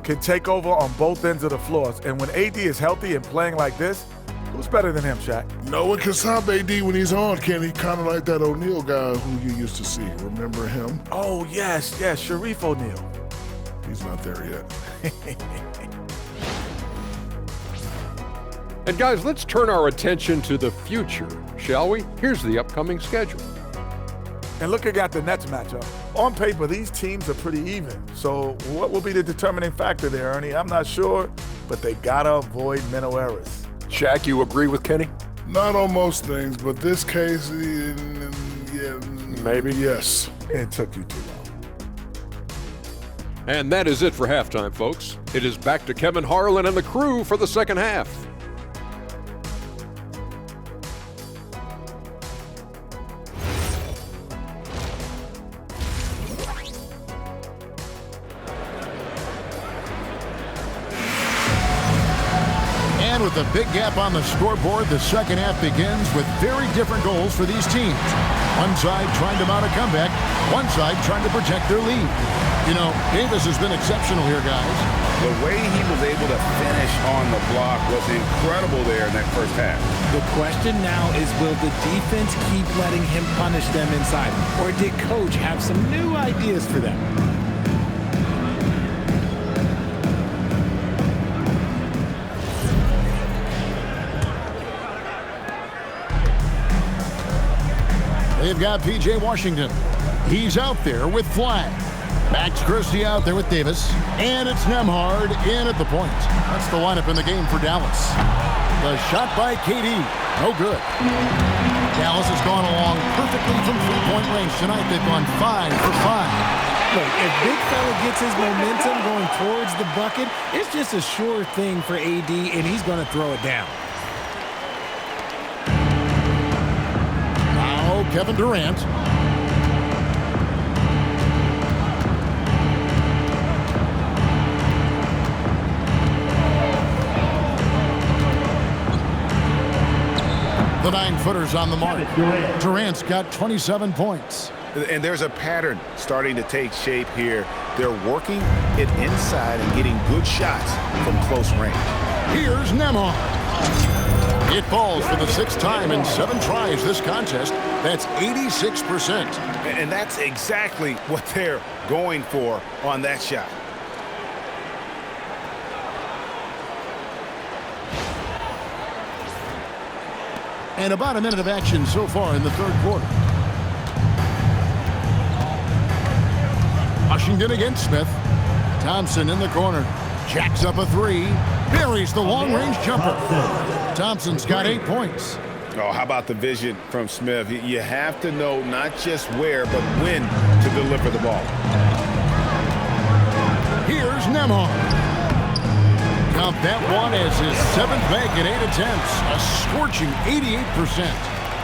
Can take over on both ends of the floors. And when AD is healthy and playing like this, who's better than him, Shaq? No one can stop AD when he's on, Kenny. Kind of like that O'Neal guy who you used to see. Remember him? Oh, yes, Sharif O'Neal. He's not there yet. And guys, let's turn our attention to the future, shall we? Here's the upcoming schedule. And looking at the Nets matchup, on paper, these teams are pretty even. So what will be the determining factor there, Ernie? I'm not sure, but they gotta avoid mental errors. Shaq, you agree with Kenny? Not on most things, but this case, yeah, maybe. Yes. It took you too long. And that is it for halftime, folks. It is back to Kevin Harlan and the crew for the second half. And with a big gap on the scoreboard, the second half begins with very different goals for these teams. One side trying to mount a comeback, one side trying to protect their lead. You know, Davis has been exceptional here, guys. The way he was able to finish on the block was incredible there in that first half. The question now is, will the defense keep letting him punish them inside? Or did Coach have some new ideas for them? They've got P.J. Washington. He's out there with Flagg. Max Christie out there with Davis. And it's Nembhard in at the point. That's the lineup in the game for Dallas. The shot by KD. No good. Dallas has gone along perfectly from three-point range tonight. They've gone 5 for 5. Look, if Big Fella gets his momentum going towards the bucket, it's just a sure thing for AD, and he's going to throw it down. Now Kevin Durant. The 9-footer's on the mark. Durant's got 27 points. And there's a pattern starting to take shape here. They're working it inside and getting good shots from close range. Here's Nembhard. It falls for the 6th time in 7 tries this contest. That's 86%. And that's exactly what they're going for on that shot. And about a minute of action so far in the third quarter. Washington against Smith. Thompson in the corner. Jacks up a 3. Buries the long-range jumper. Thompson's got 8 points. Oh, how about the vision from Smith? You have to know not just where, but when to deliver the ball. Here's Nembhard. Count that one as his 7th make in 8 attempts. A scorching 88%.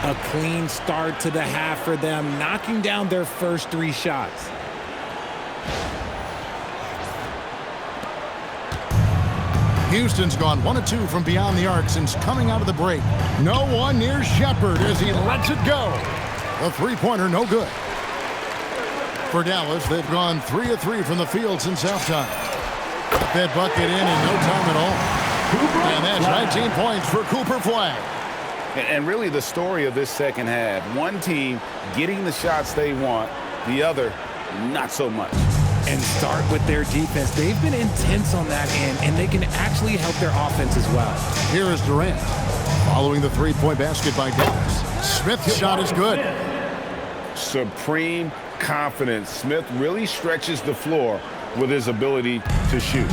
A clean start to the half for them, knocking down their first 3 shots. Houston's gone 1 of 2 from beyond the arc since coming out of the break. No one near Shepard as he lets it go. A three-pointer, no good. For Dallas, they've gone 3 of 3 from the field since halftime. Got that bucket in no time at all. And that's 19 points for Cooper Flagg. And really the story of this second half, one team getting the shots they want, the other not so much. And start with their defense. They've been intense on that end, and they can actually help their offense as well. Here is Durant following the three-point basket by Dallas. Smith's shot is good. Supreme confidence. Smith really stretches the floor with his ability to shoot.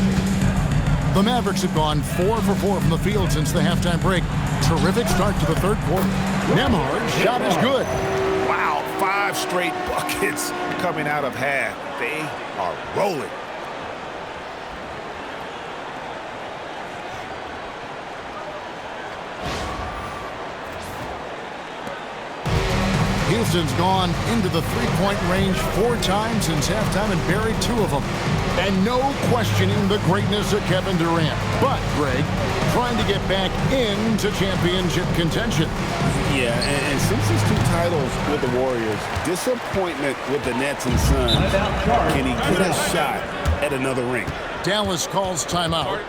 The Mavericks have gone 4 for 4 from the field since the halftime break. Terrific start to the third quarter. Nembhard's shot is good. Wow, 5 straight buckets coming out of half. They are rolling. Houston's gone into the three-point range 4 times since halftime and buried 2 of them. And no questioning the greatness of Kevin Durant. But, Greg, trying to get back into championship contention. Yeah, and since his 2 titles with the Warriors, disappointment with the Nets and Suns, can he get a shot at another ring? Dallas calls timeout.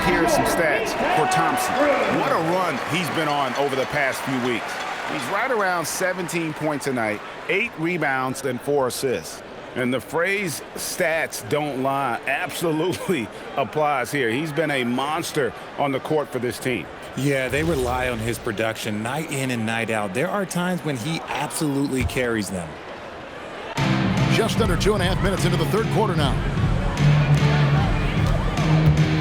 Here are some stats for Thompson. What a run he's been on over the past few weeks. He's right around 17 points a night, 8 rebounds, and 4 assists. And the phrase stats don't lie absolutely applies here. He's been a monster on the court for this team. Yeah, they rely on his production night in and night out. There are times when he absolutely carries them. Just under 2.5 minutes into the third quarter now.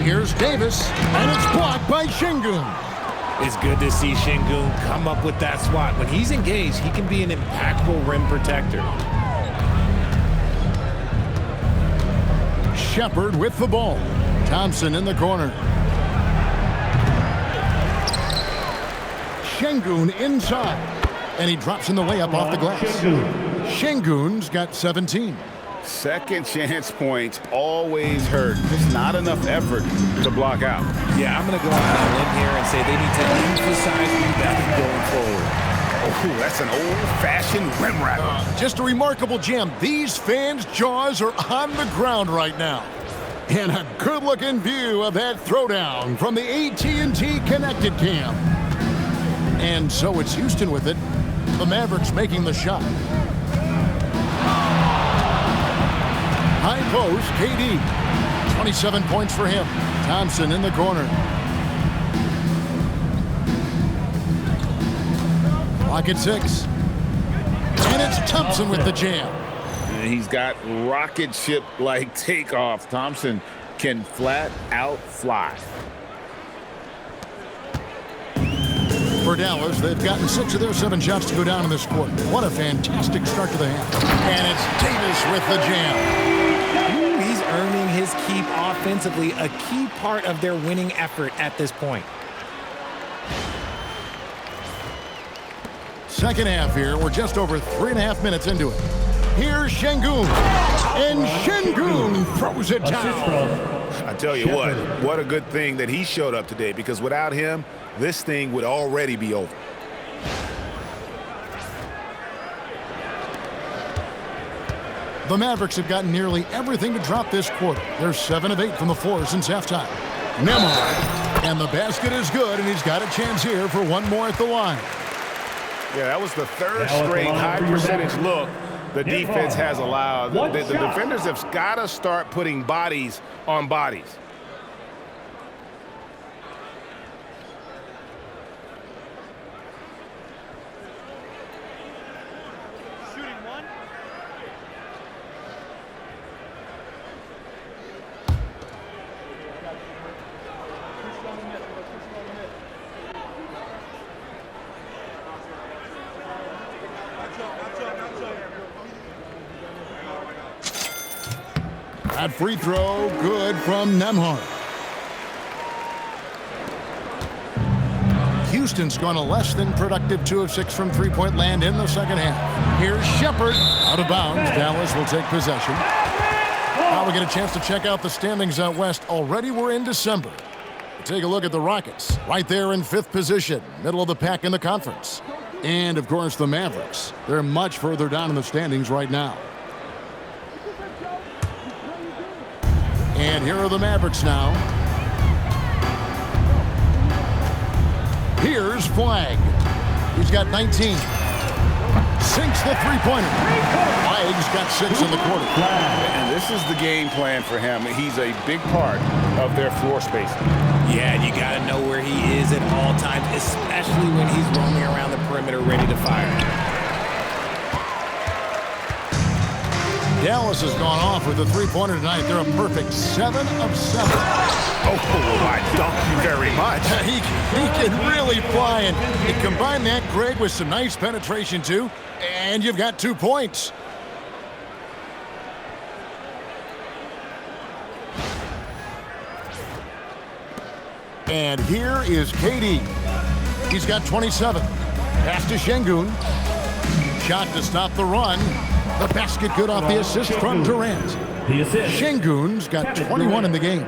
Here's Davis, and it's blocked by Şengün. It's good to see Şengün come up with that swat. When he's engaged, he can be an impactful rim protector. Shepard with the ball. Thompson in the corner. Şengün inside, and he drops in the layup off the glass. Şengün's got 17. Second chance points always hurt. Just not enough effort to block out. Yeah, I'm going to go out on a limb here and say they need to emphasize rebounding going forward. Oh, that's an old-fashioned rim rattler. Just a remarkable jam. These fans' jaws are on the ground right now. And a good-looking view of that throwdown from the AT&T Connected Cam. And so it's Houston with it. The Mavericks making the shot. High post, KD. 27 points for him. Thompson in the corner. Clock at 6. And it's Thompson with the jam. And he's got rocket ship-like takeoff. Thompson can flat out fly. For Dallas, they've gotten 6 of their 7 shots to go down in this quarter. What a fantastic start to the half. And it's Davis with the jam. Ooh, he's earning his keep offensively, a key part of their winning effort at this point. Second half here. We're just over 3.5 minutes into it. Here's Şengün. And Şengün throws it down. I tell you what a good thing that he showed up today, because without him, this thing would already be over. The Mavericks have gotten nearly everything to drop this quarter. They're 7 of 8 from the floor since halftime. Nemhard, and the basket is good, and he's got a chance here for one more at the line. Yeah, that was the third straight high percentage look the defense has allowed. The defenders have got to start putting bodies on bodies. That free throw, good from Nembhard. Houston's gone a less than productive 2 of 6 from three-point land in the second half. Here's Shepherd, out of bounds. Dallas will take possession. Now we get a chance to check out the standings out west. Already we're in December. Take a look at the Rockets, right there in 5th position, middle of the pack in the conference. And, of course, the Mavericks. They're much further down in the standings right now. And here are the Mavericks now. Here's Flagg. He's got 19. Sinks the three-pointer. Flagg's got 6 in the quarter. And this is the game plan for him. He's a big part of their floor spacing. Yeah, and you got to know where he is at all times, especially when he's roaming around the perimeter ready to fire. Dallas has gone off with a three-pointer tonight. They're a perfect 7 of 7. Oh, I thank you very much. He can really fly, and you combine that, Greg, with some nice penetration, too, and you've got 2 points. And here is KD. He's got 27. Pass to Şengün. Shot to stop the run. The basket good off the assist from Durant. Şengün's got 21 in the game.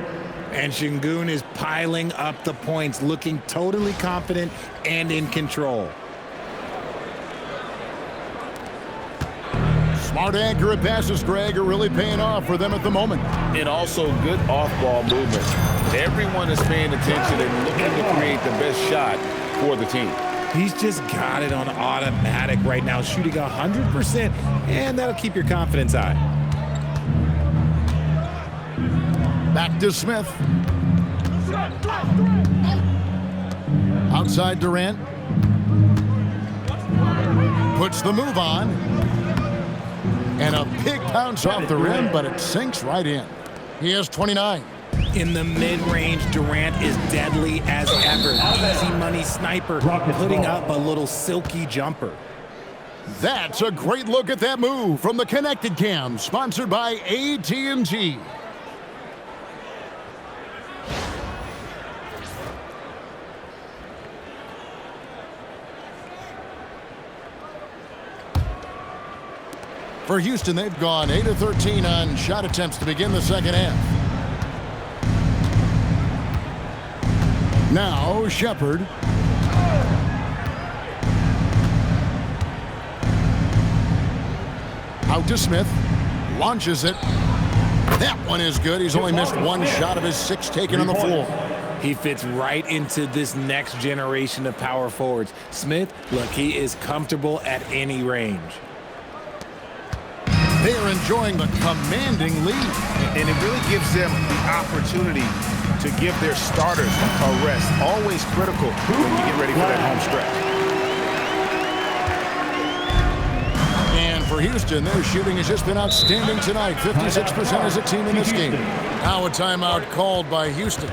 And Şengün is piling up the points, looking totally confident and in control. Smart, accurate passes, Greg, are really paying off for them at the moment. And also good off-ball movement. Everyone is paying attention and looking to create the best shot for the team. He's just got it on automatic right now, shooting 100%, and that'll keep your confidence high. Back to Smith. Outside Durant. Puts the move on. And a big bounce off the rim, but it sinks right in. He has 29. In the mid-range, Durant is deadly as ever. Easy money sniper, putting up a little silky jumper. That's a great look at that move from the Connected Cam, sponsored by AT&T. For Houston, they've gone 8 of 13 on shot attempts to begin the second half. Now, Shepherd. Out to Smith. Launches it. That one is good. He's only missed 1 shot of his 6 taken on the floor. He fits right into this next generation of power forwards. Smith, look, he is comfortable at any range. They are enjoying the commanding lead. And it really gives them the opportunity to give their starters a rest. Always critical when you get ready for that home stretch. And for Houston, their shooting has just been outstanding tonight. 56% as a team in this game. Now a timeout called by Houston.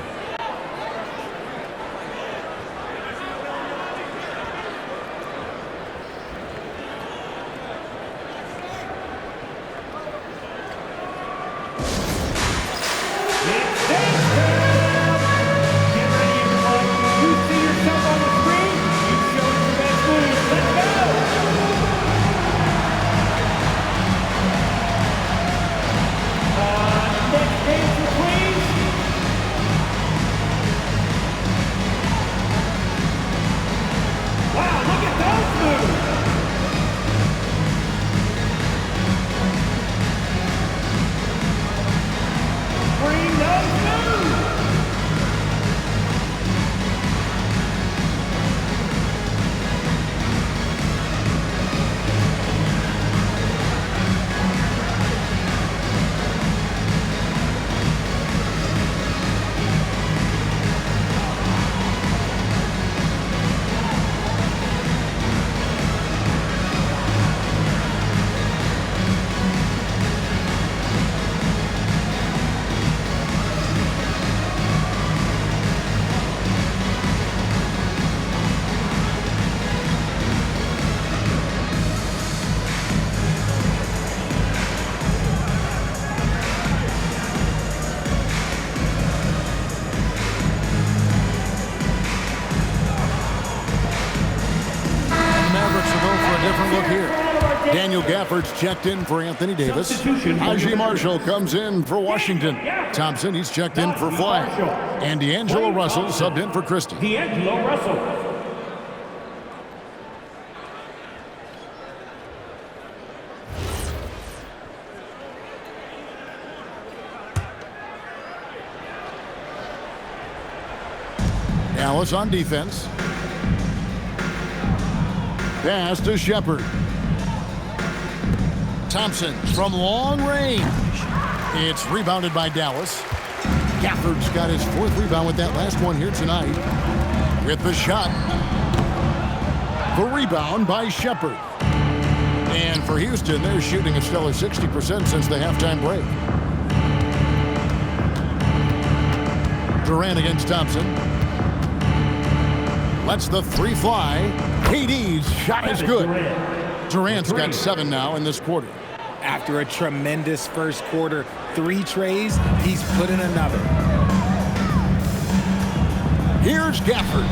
Daniel Gafford's checked in for Anthony Davis. Najee Marshall comes in for Washington. Thompson, he's checked in for Flagg. And D'Angelo Russell subbed in for Christie. D'Angelo Russell. Dallas on defense. Pass to Shepard. Thompson from long range. It's rebounded by Dallas. Gafford's got his 4th rebound with that last one here tonight. With the shot. The rebound by Shepard. And for Houston, they're shooting a stellar 60% since the halftime break. Durant against Thompson. Lets the 3 fly. KD's shot is good. Durant's got 7 now in this quarter. After a tremendous first quarter, 3 trays, he's put in another. Here's Gafford.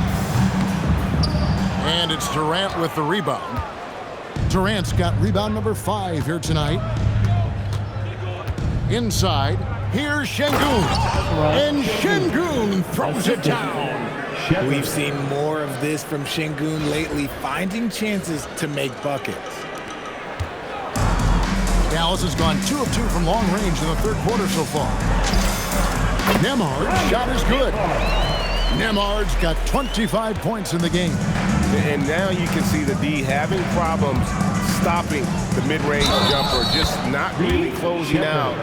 And it's Durant with the rebound. Durant's got rebound number 5 here tonight. Inside, here's Şengün. And Şengün throws it down. We've seen more of this from Şengün lately, finding chances to make buckets. Dallas has gone 2 of 2 from long range in the 3rd quarter so far. Nembhard's shot is good. Nembhard's got 25 points in the game. And now you can see the D having problems stopping the mid-range jumper, just not really closing out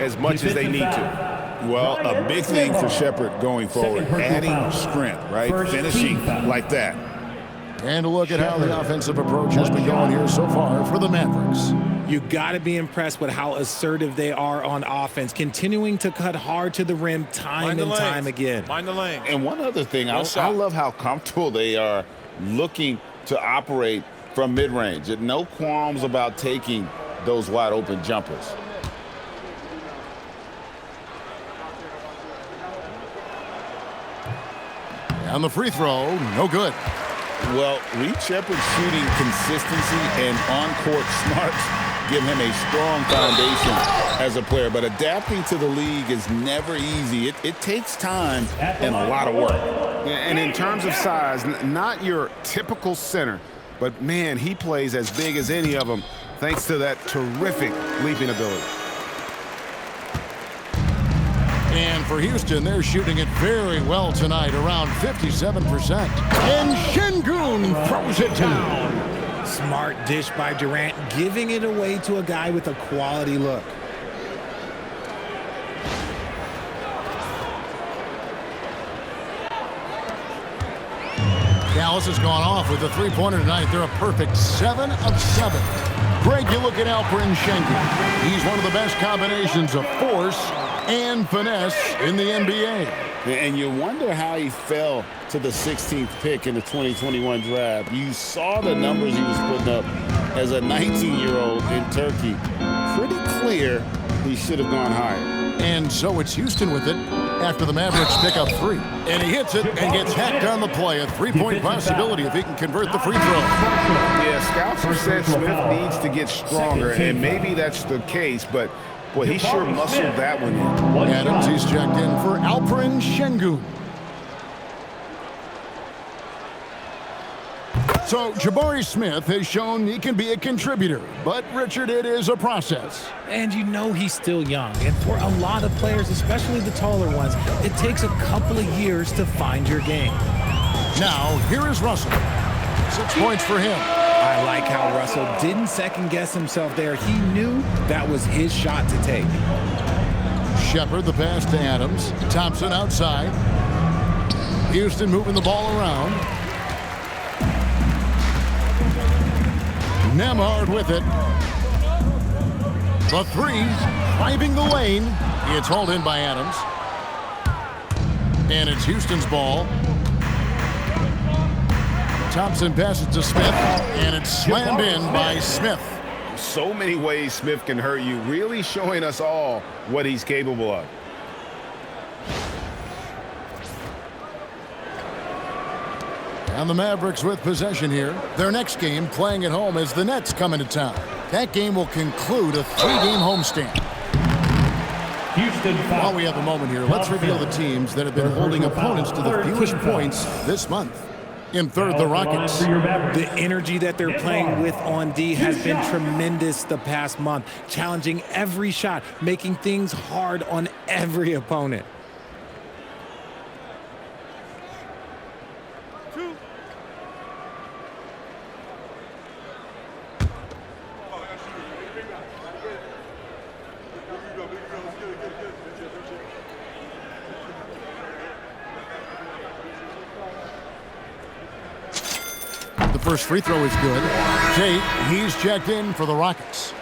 as much as they need to. Well, a big thing for Shepard going forward, adding strength, right? Finishing like that. And a look at how the offensive approach has been going here so far for the Mavericks. You got to be impressed with how assertive they are on offense, continuing to cut hard to the rim time and time again. Mind the lane. And one other thing, I love how comfortable they are looking to operate from mid-range. No qualms about taking those wide-open jumpers. On the free throw, no good. Well, Reed Shepard's shooting consistency and on-court smarts give him a strong foundation as a player, but adapting to the league is never easy. It takes time and a lot of work. And in terms of size, not your typical center, but man, he plays as big as any of them thanks to that terrific leaping ability. And for Houston, they're shooting it very well tonight, around 57%. And Şengün throws it down. Smart dish by Durant, giving it away to a guy with a quality look. Dallas has gone off with a 3-pointer tonight. They're a perfect 7 of 7. Greg, you look at Alperen Şengün. He's one of the best combinations of force and finesse in the NBA. And you wonder how he fell to the 16th pick in the 2021 draft. You saw the numbers he was putting up as a 19-year-old in Turkey. Pretty clear he should have gone higher. And so it's Houston with it after the Mavericks pick up 3. And he hits it and gets hacked on the play. A 3-point possibility if he can convert the free throw. Yeah, scouts have said Smith needs to get stronger, and maybe that's the case, but boy, he sure muscled that one in. Adams, he's checked in for Alperen Şengün. So Jabari Smith has shown he can be a contributor, but Richard, it is a process. And you know he's still young, and for a lot of players, especially the taller ones, it takes a couple of years to find your game. Now, here is Russell. 6 points for him. I like how Russell didn't second-guess himself there. He knew that was his shot to take. Shepard, the pass to Adams. Thompson outside. Houston moving the ball around. Nembhard with it. The 3, driving the lane. It's hauled in by Adams. And it's Houston's ball. Thompson passes to Smith, and it's slammed in by Smith. So many ways Smith can hurt you, really showing us all what he's capable of. And the Mavericks with possession here. Their next game playing at home as the Nets come into town. That game will conclude a 3-game homestand. Houston foul. While we have a moment here, let's reveal the teams that have been holding opponents to the fewest points this month. In third, the Rockets. The energy that they're playing with on D has been tremendous the past month, challenging every shot, making things hard on every opponent. The first free throw is good. Tate, he's checked in for the Rockets.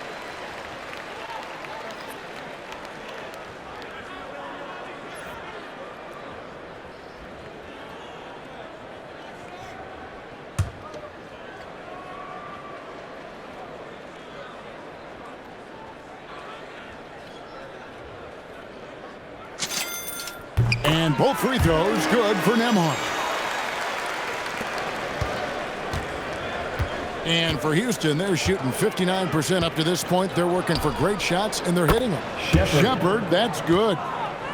And both free throws good for Nembhard. And for Houston, they're shooting 59% up to this point. They're working for great shots, and they're hitting them. Shepherd, that's good.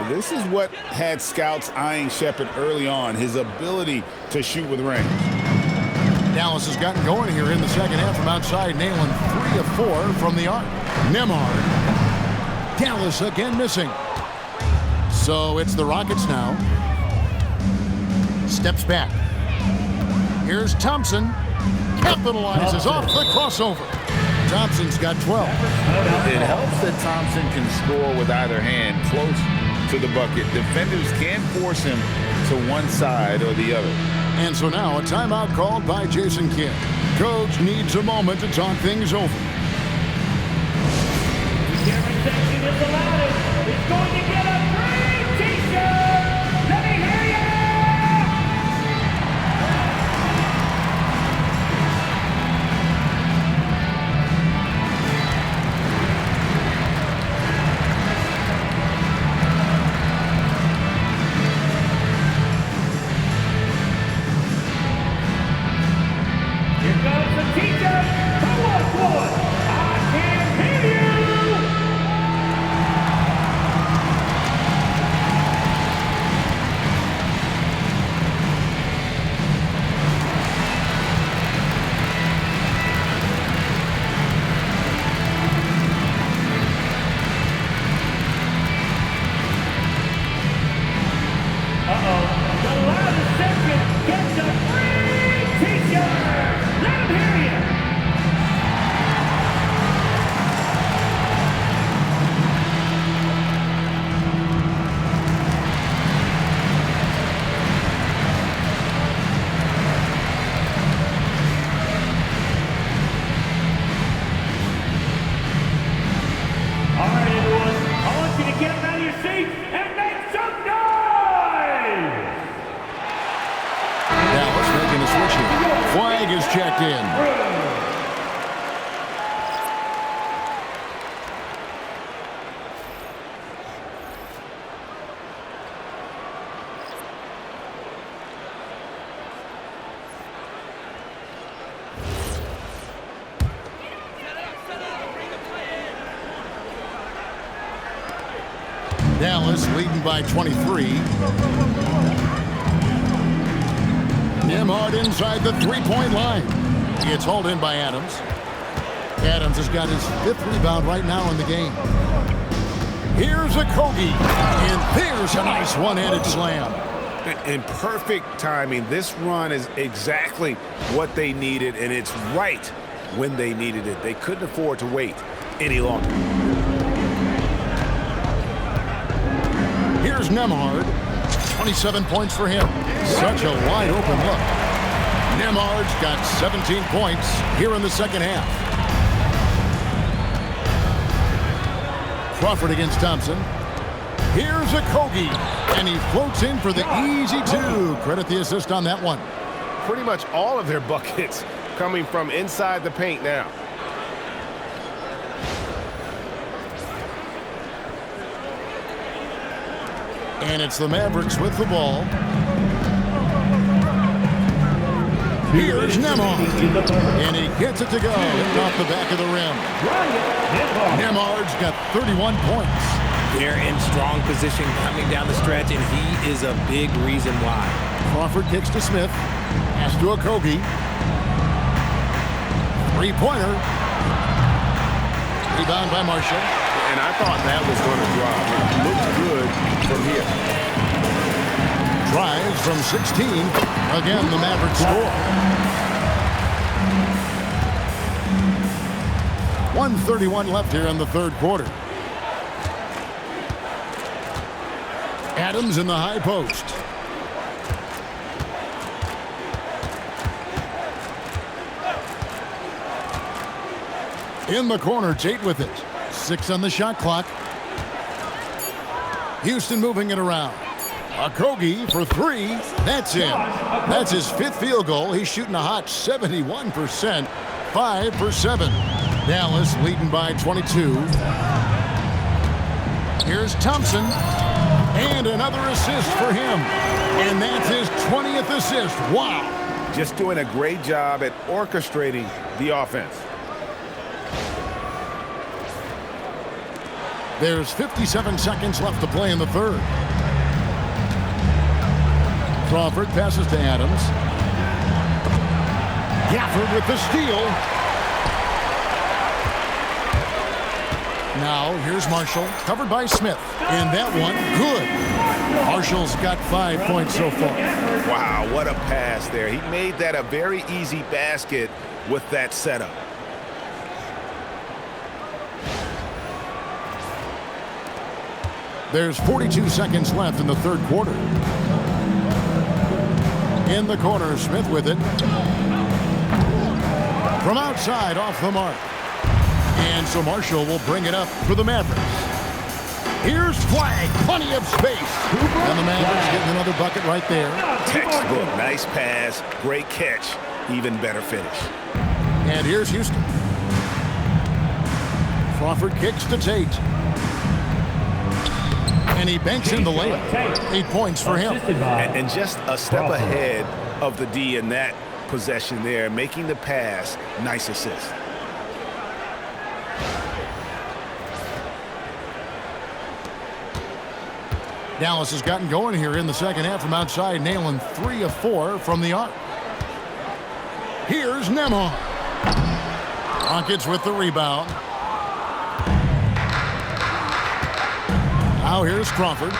This is what had scouts eyeing Shepherd early on, his ability to shoot with range. Dallas has gotten going here in the second half from outside, nailing 3 of 4 from the arc. Nembhard. Dallas again missing. So it's the Rockets now. Steps back. Here's Thompson. Capitalizes off the crossover. Thompson's got 12. It helps that Thompson can score with either hand close to the bucket. Defenders can't force him to one side or the other. And so now a timeout called by Jason Kidd. Coach needs a moment to talk things over. Every section is allowed. It's going to get a free t-shirt. Let me hear you. Flagg is checked in. Dallas leading by 23. Nembhard inside the three-point line. It's hauled in by Adams. Adams has got his 5th rebound right now in the game. Here's a Kogi, and there's a nice one-handed slam. In perfect timing, this run is exactly what they needed, and it's right when they needed it. They couldn't afford to wait any longer. Here's Nembhard. 27 points for him. Such a wide open look. Nembhard's got 17 points here in the second half. Crawford against Thompson. Here's a Kogi, and he floats in for the easy 2. Credit the assist on that one. Pretty much all of their buckets coming from inside the paint now. And it's the Mavericks with the ball. Here's Nembhard. And he gets it to go off the back of the rim. Nembhard's got 31 points. They're in strong position coming down the stretch, and he is a big reason why. Crawford kicks to Smith. Pass to Okogie. Three-pointer. Rebound by Marshall. And I thought that was going to drop. It looked good from here. Drives from 16. Again, the Mavericks score. 1:31 left here in the third quarter. Adams in the high post. In the corner, Tate with it. 6 on the shot clock. Houston moving it around. Okogie for 3. That's in. That's his 5th field goal. He's shooting a hot 71%. 5 for 7. Dallas leading by 22. Here's Thompson. And another assist for him. And that's his 20th assist. Wow. Just doing a great job at orchestrating the offense. There's 57 seconds left to play in the third. Crawford passes to Adams. Gafford with the steal. Now here's Marshall, covered by Smith. And that one, good. Marshall's got 5 points so far. Wow, what a pass there. He made that a very easy basket with that setup. There's 42 seconds left in the third quarter. In the corner, Smith with it. From outside, off the mark. And so Marshall will bring it up for the Mavericks. Here's Flagg, plenty of space. And the Mavericks getting another bucket right there. Textbook, nice pass, great catch, even better finish. And here's Houston. Crawford kicks to Tate. And he banks in the layup. 8 points for him. And just a step ahead of the D in that possession there, making the pass. Nice assist. Dallas has gotten going here in the second half from outside, nailing 3 of 4 from the arc. Here's Nembhard. Rockets with the rebound. Now here's Crawford.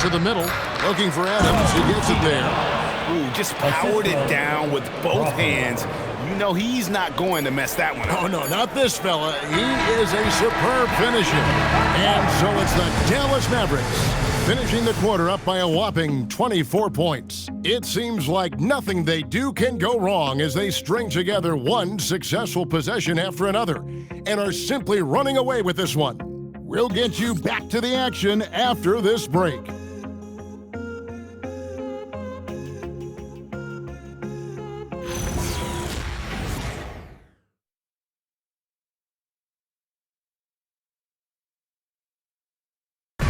To the middle, looking for Adams. He gets it there. Ooh, just powered it down with both hands. You know he's not going to mess that one up. Oh, no, not this fella. He is a superb finisher. And so it's the Dallas Mavericks finishing the quarter up by a whopping 24 points. It seems like nothing they do can go wrong as they string together one successful possession after another and are simply running away with this one. We'll get you back to the action after this break.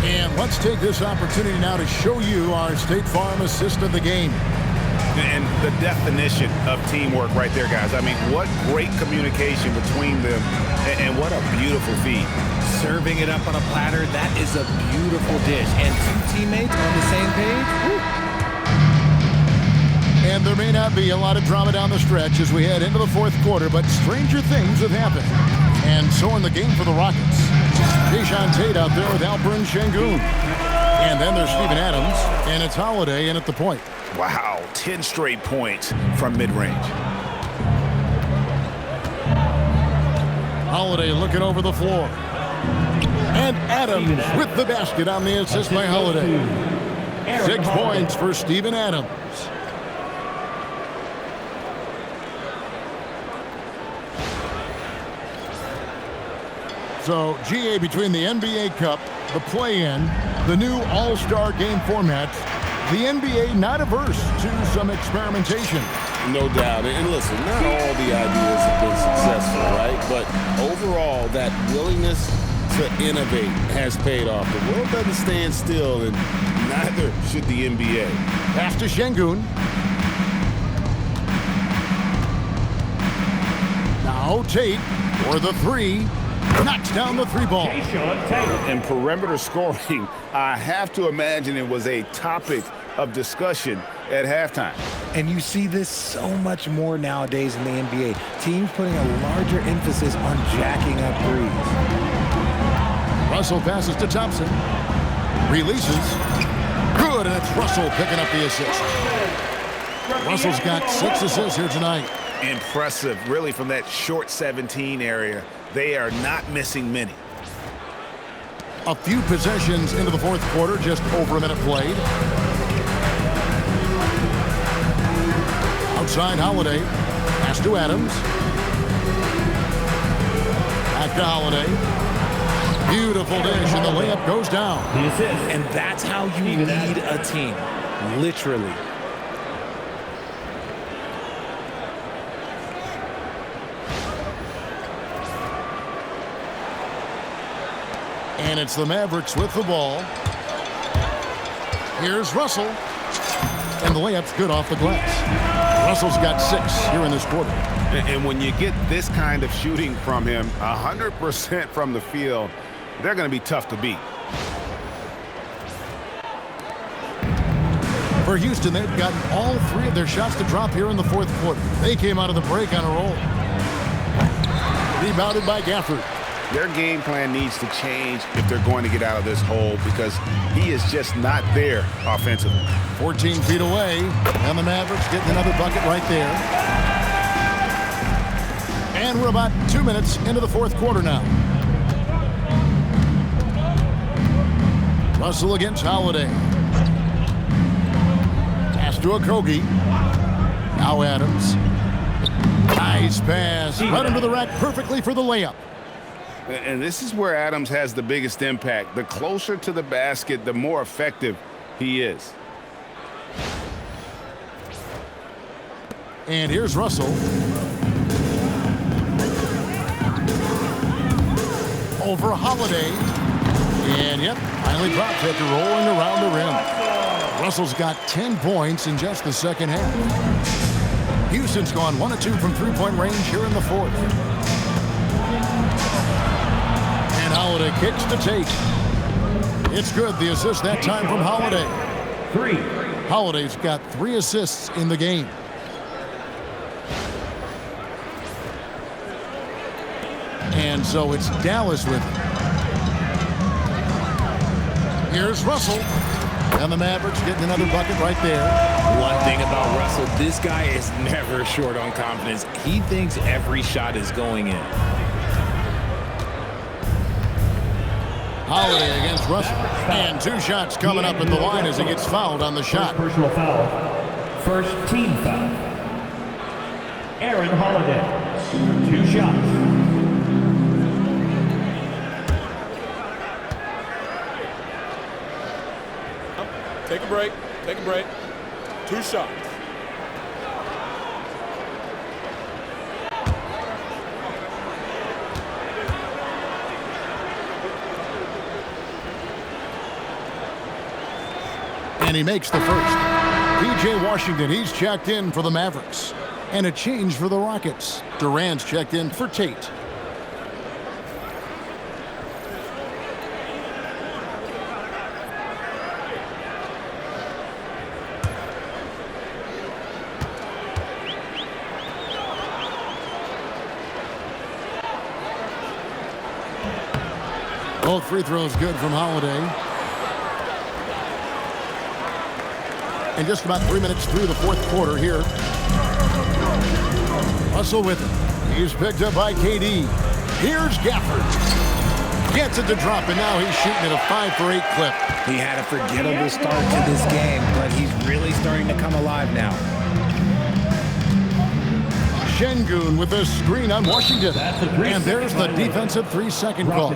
And let's take this opportunity now to show you our State Farm assist of the game. And the definition of teamwork right there, guys. I mean, what great communication between them, and what a beautiful feed. Serving it up on a platter, that is a beautiful dish. And 2 teammates on the same page. Woo. And there may not be a lot of drama down the stretch as we head into the fourth quarter, but stranger things have happened. And so in the game for the Rockets, Jae'Sean Tate out there with Alperen Sengun. And then there's Steven Adams, and it's Holiday in at the point. Wow, 10 straight points from mid-range. Holiday looking over the floor. And Adams with the basket on the assist by Holiday. 6 points for Steven Adams. So, GA, between the NBA Cup, the play-in, the new All-Star game format, the NBA not averse to some experimentation. No doubt. And listen, not all the ideas have been successful, right? But overall, that willingness to innovate has paid off. The world doesn't stand still, and neither should the NBA. Pass to Sengun. Now Tate for the three. Knocks down the three ball. In perimeter scoring, I have to imagine it was a topic of discussion at halftime. And you see this so much more nowadays in the NBA. Teams putting a larger emphasis on jacking up threes. Russell passes to Thompson. Releases. Good, and it's Russell picking up the assist. Russell's got 6 assists here tonight. Impressive, really, from that short 17 area. They are not missing many. A few possessions into the fourth quarter, just over a minute played. Outside Holiday. Pass to Adams. Back to Holiday. Beautiful dish, and the layup goes down. And that's how you lead a team, literally. And it's the Mavericks with the ball. Here's Russell. And the layup's good off the glass. Russell's got 6 here in this quarter. And when you get this kind of shooting from him, 100% from the field, they're going to be tough to beat. For Houston, they've gotten all 3 of their shots to drop here in the fourth quarter. They came out of the break on a roll. Rebounded by Gafford. Their game plan needs to change if they're going to get out of this hole because he is just not there offensively. 14 feet away, and the Mavericks getting another bucket right there. And we're about 2 minutes into the fourth quarter now. Russell against Holiday. Pass to Okogie. Now Adams. Nice pass. Right into the rack perfectly for the layup. And this is where Adams has the biggest impact. The closer to the basket, the more effective he is. And here's Russell. Over Holiday. And yep, finally dropped after rolling around the rim. Russell's got 10 points in just the second half. Houston's gone 1 of 2 from three-point range here in the fourth. And Holiday kicks to Tate. It's good. The assist that time from Holiday. 3. Holiday's got 3 assists in the game. And so it's Dallas with it. Here's Russell. And the Mavericks getting another bucket right there. One thing about Russell, this guy is never short on confidence. He thinks every shot is going in. Holiday against Russell. And 2 shots coming up at the line as he gets fouled on the shot. Personal foul. First team foul. Aaron Holiday. 2 shots. Take a break. Take a break. 2 shots. And he makes the first. P.J. Washington, he's checked in for the Mavericks. And a change for the Rockets. Durant's checked in for Tate. Both free throws good from Holiday. And just about 3 minutes through the fourth quarter here. Russell with it. He's picked up by KD. Here's Gafford. Gets it to drop, and now he's shooting at a 5-for-8 clip. He had a forgettable start to this game, but he's really starting to come alive now. Şengün with the screen on Washington. And there's the defensive 3-second call.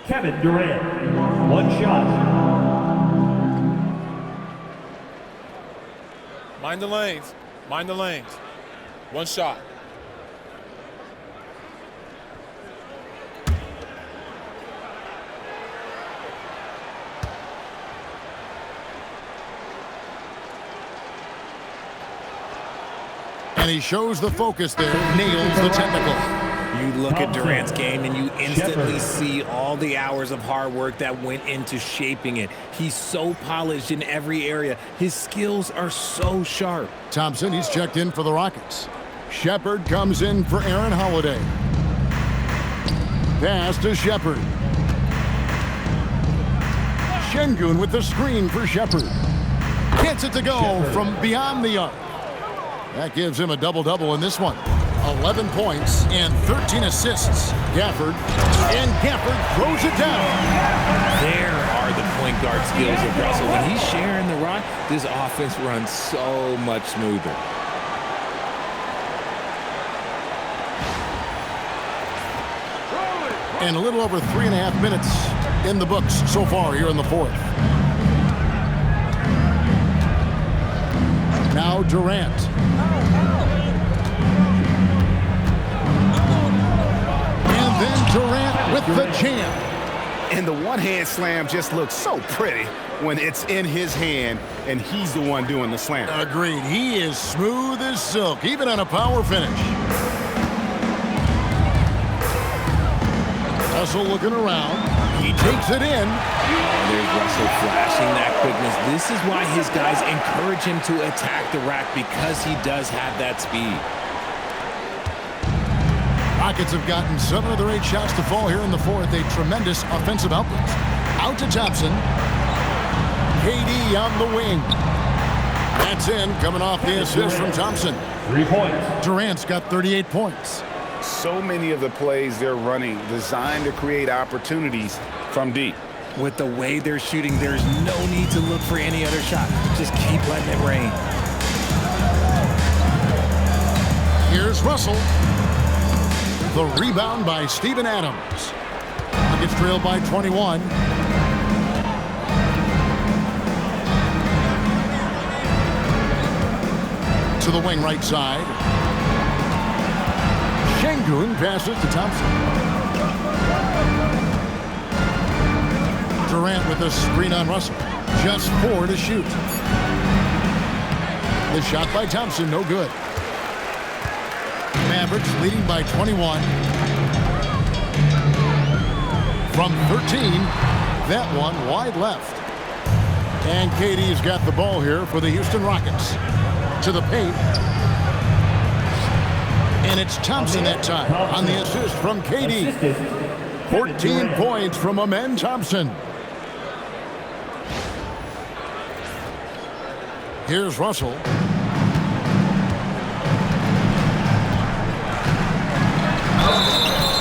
Kevin Durant. 1 shot. Mind the lanes. Mind the lanes. 1 shot. And he shows the focus there, nails the technical. You look at Durant's game and you instantly see all the hours of hard work that went into shaping it. He's so polished in every area. His skills are so sharp. Thompson, he's checked in for the Rockets. Shepard comes in for Aaron Holiday. Pass to Shepard. Şengün with the screen for Shepard. Gets it to go from beyond the arc. That gives him a double-double in this one. 11 points and 13 assists. Gafford, and Gafford throws it down. There are the point guard skills of Russell. When he's sharing the rock, this offense runs so much smoother. And a little over 3.5 minutes in the books so far here in the fourth. Now Durant. And then Durant with the jam. And the one-hand slam just looks so pretty when it's in his hand and he's the one doing the slam. Agreed. He is smooth as silk, even on a power finish. Russell looking around. He takes it in. There's Russell flashing that quickness. This is why his guys encourage him to attack the rack, because he does have that speed. Rockets have gotten 7 of their 8 shots to fall here in the fourth. A tremendous offensive output. Out to Thompson. KD on the wing. That's in, coming off the assist from Thompson. 3 points. Durant's got 38 points. So many of the plays they're running designed to create opportunities from deep. With the way they're shooting, there's no need to look for any other shot. Just keep letting it rain. Here's Russell. The rebound by Steven Adams. Rockets trailed by 21. To the wing right side. Şengün passes to Thompson. Durant with a screen on Russell. Just 4 to shoot. The shot by Thompson, no good. Mavericks leading by 21. From 13, that one wide left. And KD's got the ball here for the Houston Rockets. To the paint. And it's Thompson that time on the assist from KD. 14 points from Amen Thompson. Here's Russell.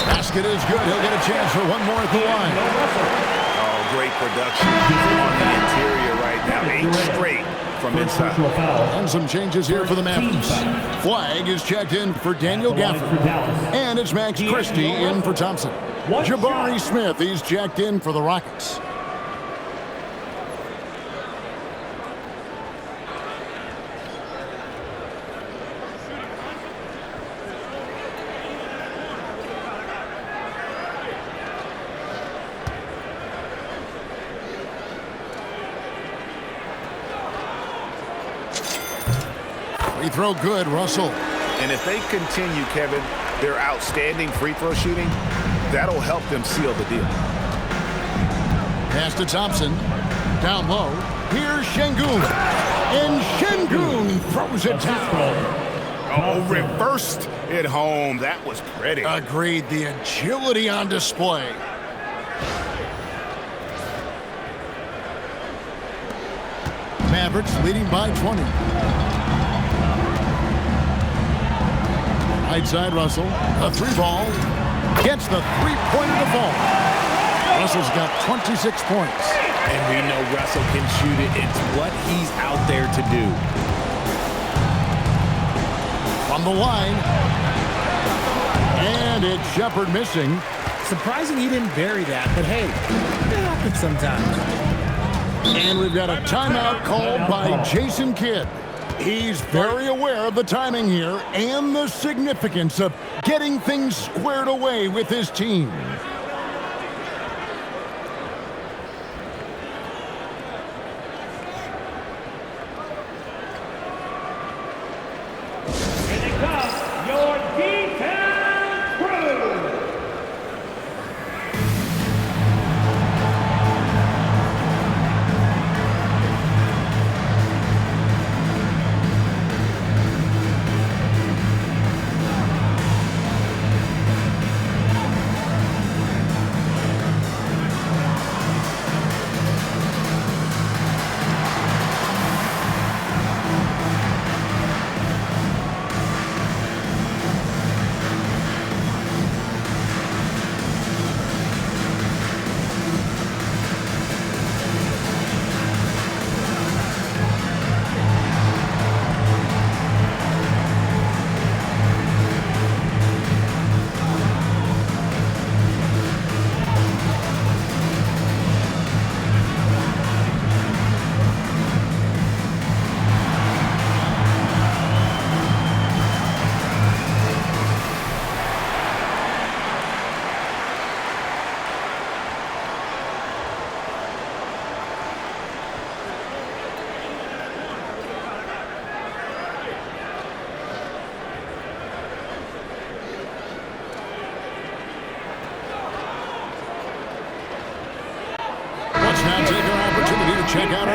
Basket is good. He'll get a chance for one more at the line. Oh, great production on the interior right now. 8 straight from inside. And some changes here for the Mavericks. Flagg is checked in for Daniel Gafford. And it's Max Christie in for Thompson. Jabari Smith is checked in for the Rockets. Free throw good, Russell. And if they continue, Kevin, their outstanding free throw shooting, that'll help them seal the deal. Pass to Thompson. Down low. Here's Şengün. And Şengün throws it down. Oh, reversed it home. That was pretty. Agreed. The agility on display. Mavericks leading by 20. Right side, Russell. A 3-ball. Gets the 3-pointer to fall. Russell's got 26 points. And we know Russell can shoot it. It's what he's out there to do. From the line. And it's Shepard missing. Surprising he didn't bury that, but hey, it happens sometimes. And we've got a timeout called by Jason Kidd. He's very aware of the timing here and the significance of getting things squared away with his team.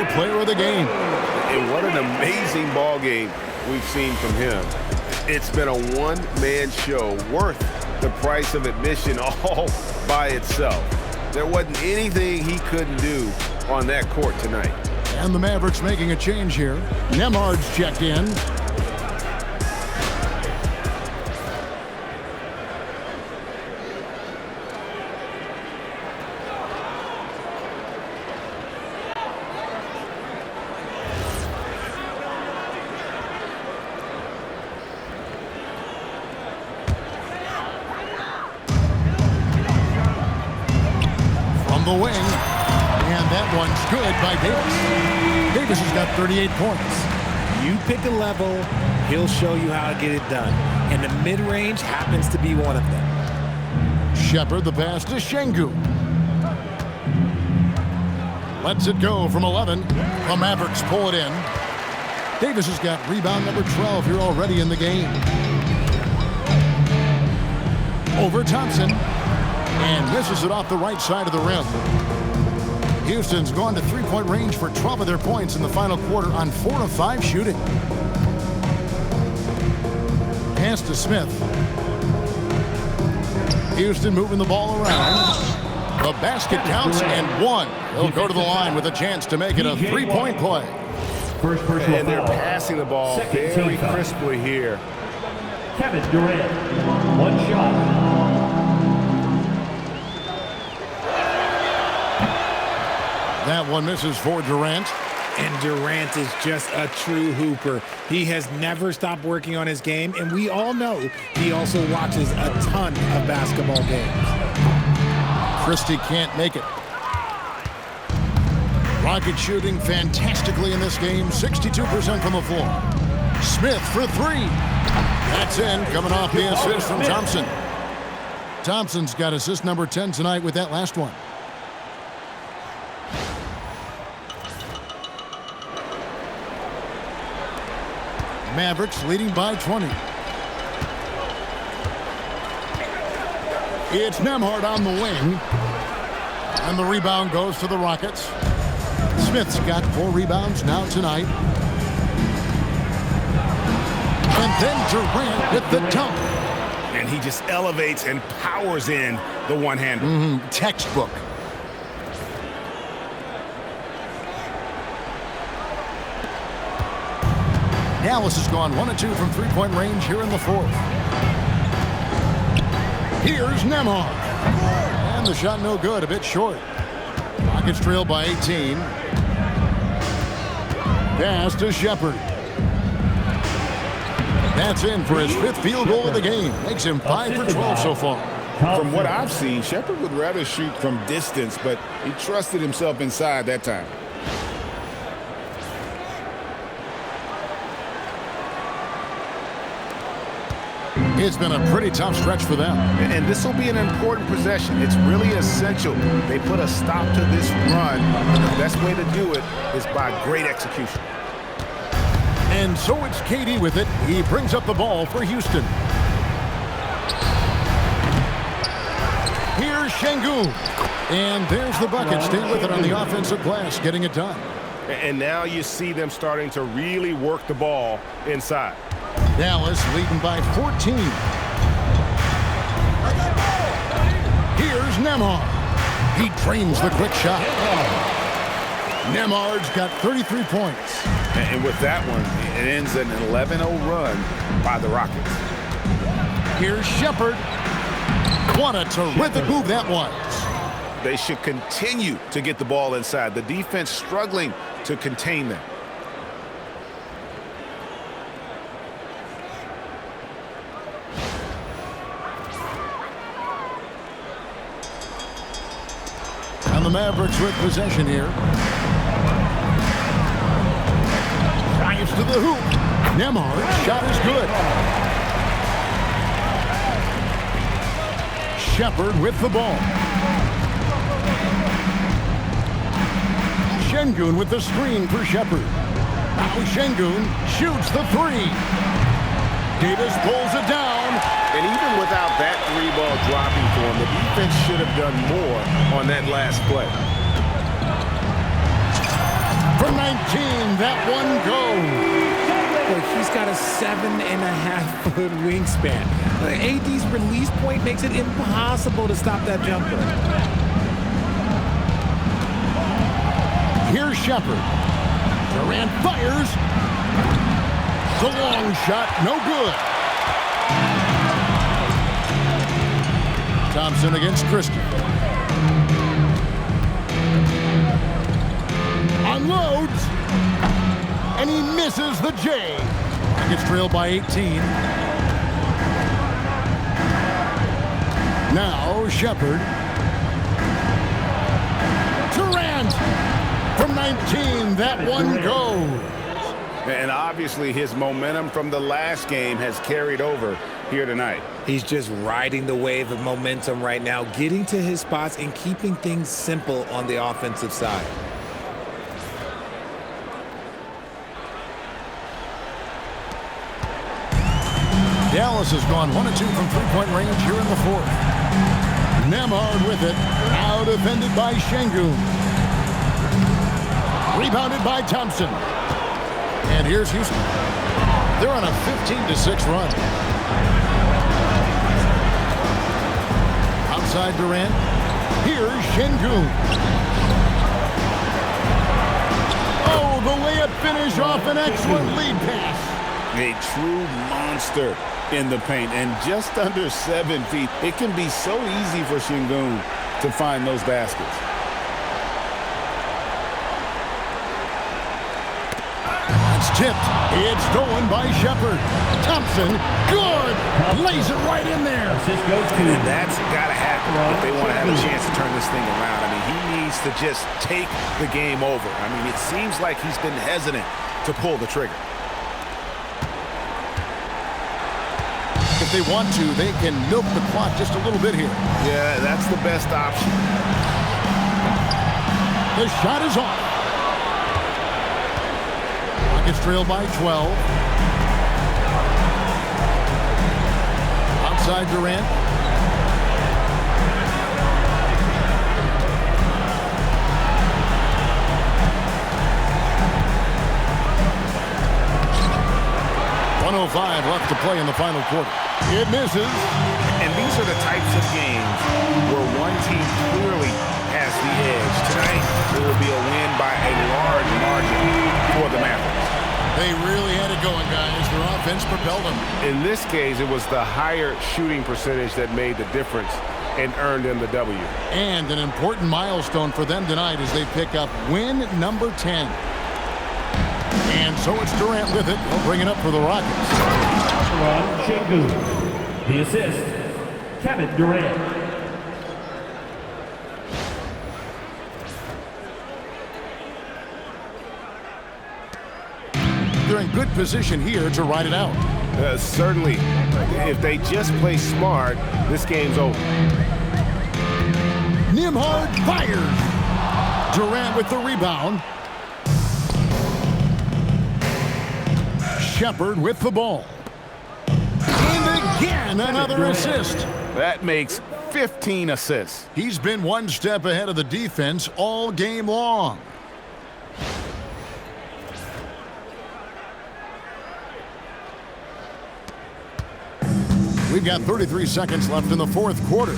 my player of the game. And what an amazing ball game we've seen from him. It's been a one-man show worth the price of admission all by itself. There wasn't anything he couldn't do on that court tonight. And the Mavericks making a change here. Nembhard's checked in. From the wing. And that one's good by Davis. Davis has got 38 points. You pick a level, he'll show you how to get it done. And the mid-range happens to be one of them. Shepherd, the pass to Şengün. Lets it go from 11. The Mavericks pull it in. Davis has got rebound number 12 here already in the game. Over Thompson. And misses it off the right side of the rim. Houston's gone to three-point range for 12 of their points in the final quarter on 4 of 5 shooting. Pass to Smith. Houston moving the ball around. The basket counts and one. He'll go to the line with a chance to make it a three-point play. And they're passing the ball very crisply here. Kevin Durant, one shot. That one misses for Durant. And Durant is just a true hooper. He has never stopped working on his game, and we all know he also watches a ton of basketball games. Christie can't make it. Rocket shooting fantastically in this game, 62% from the floor. Smith for three. That's in, coming off the assist from Thompson. Thompson's got assist number 10 tonight with that last one. Mavericks leading by 20. It's Nembhard on the wing. And the rebound goes to the Rockets. Smith's got 4 rebounds now tonight. And then Durant with the dunk. And he just elevates and powers in the one-hander. Textbook. Dallas has gone 1 of 2 from three-point range here in the fourth. Here's Nembhard. And the shot no good, a bit short. Rockets trail by 18. Pass to Shepherd. That's in for his 5th field goal of the game. Makes him 5 for 12 so far. From what I've seen, Shepherd would rather shoot from distance, but he trusted himself inside that time. It's been a pretty tough stretch for them. And this will be an important possession. It's really essential. They put a stop to this run. And the best way to do it is by great execution. And so it's KD with it. He brings up the ball for Houston. Here's Şengün. And there's the bucket. Stay with it on the offensive glass, getting it done. And now you see them starting to really work the ball inside. Dallas leading by 14. Here's Nembhard. He drains the quick shot. Nembhard's got 33 points. And with that one, it ends an 11-0 run by the Rockets. Here's Shepherd. What a terrific move that was. They should continue to get the ball inside. The defense struggling to contain them. And the Mavericks with possession here. Drives to the hoop. Nembhard's shot is good. Shepherd with the ball. Şengün with the screen for Shepherd. Now Şengün shoots the three. Davis pulls it down. And even without that three-ball dropping for him, the defense should have done more on that last play. From From 19, that one goes. Look, he's got a 7.5-foot wingspan. AD's release point makes it impossible to stop that jumper. Here's Shepard. Durant fires. The long shot, no good. Thompson against Christie. Unloads. And he misses the J. Gets trailed by 18. Now Shepard. Durant. From 19, that one goes. And obviously his momentum from the last game has carried over here tonight. He's just riding the wave of momentum right now, getting to his spots and keeping things simple on the offensive side. Dallas has gone 1 of 2 from three-point range here in the fourth. Nembhard with it. Now defended by Şengün. Rebounded by Thompson. And here's Houston. They're on a 15-6 run. Outside Durant. Here's Şengün. Oh, the layup finish off an excellent lead pass. A true monster in the paint and just under 7 feet. It can be so easy for Şengün to find those baskets. It's tipped. It's stolen by Shepard. Thompson, good. Lays it right in there. And that's got to happen if they want to have a chance to turn this thing around. I mean, he needs to just take the game over. I mean, it seems like he's been hesitant to pull the trigger. If they want to, they can milk the clock just a little bit here. Yeah, that's the best option. The shot is off. Rockets trailed by 12. Outside Durant. .105 left to play in the final quarter. It misses. And these are the types of games where one team clearly has the edge. Tonight, it will be a win by a large margin for the Mavericks. They really had it going, guys. Their offense propelled them. In this case, it was the higher shooting percentage that made the difference and earned them the W. And an important milestone for them tonight as they pick up win number 10. And so it's Durant with it. He'll bring it up for the Rockets. Şengün. The assist, Kevin Durant. They're in good position here to ride it out. Certainly. If they just play smart, this game's over. Nembhard fires. Durant with the rebound. Shepard with the ball. And again, another assist. That makes 15 assists. He's been one step ahead of the defense all game long. We've got 33 seconds left in the fourth quarter.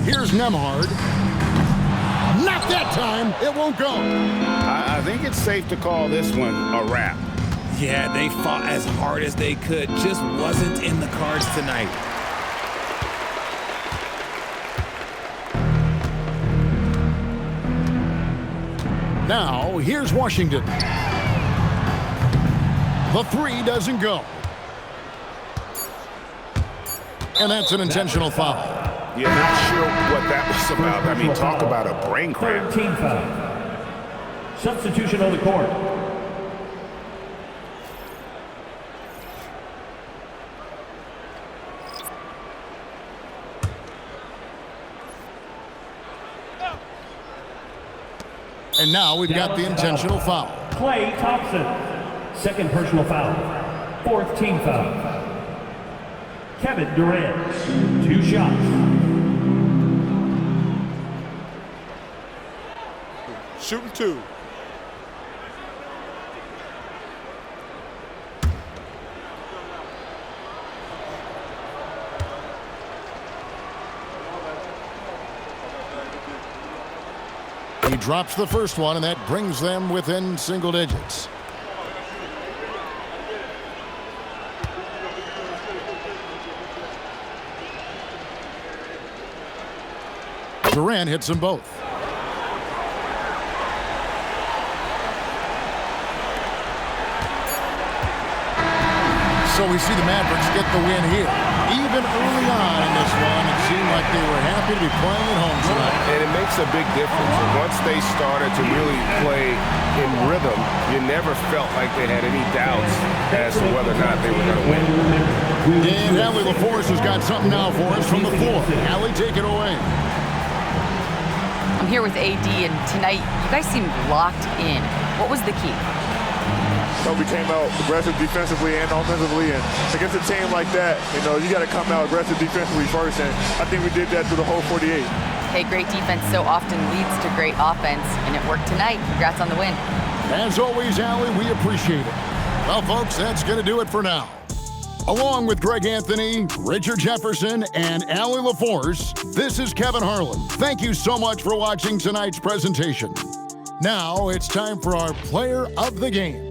Here's Nembhard. Not that time. It won't go. I think it's safe to call this one a wrap. Yeah, they fought as hard as they could. Just wasn't in the cards tonight. Now, here's Washington. The three doesn't go. And that's an intentional foul. Yeah, not sure what that was about. I mean, talk about a brain cramp. Team foul. Substitution on the court. And now we've got the intentional foul. Klay Thompson. Second personal foul. Fourth team foul. Kevin Durant. 2 shots. Shooting 2. He drops the first one, and that brings them within single digits. Durant hits them both. So we see the Mavericks get the win here. Even early on in this one, it seemed like they were happy to be playing at home tonight. And it makes a big difference. And once they started to really play in rhythm, you never felt like they had any doubts as to whether or not they were going to win. And Allie LaForce has got something now for us from the floor. Allie, take it away. I'm here with AD, and tonight you guys seemed locked in. What was the key? So we came out aggressive defensively and offensively, and against a team like that, you got to come out aggressive defensively first, and I think we did that through the whole 48. Hey, great defense so often leads to great offense, and it worked tonight. Congrats on the win. As always, Allie, we appreciate it. Well, folks, that's going to do it for now. Along with Greg Anthony, Richard Jefferson, and Allie LaForce, this is Kevin Harlan. Thank you so much for watching tonight's presentation. Now it's time for our player of the game.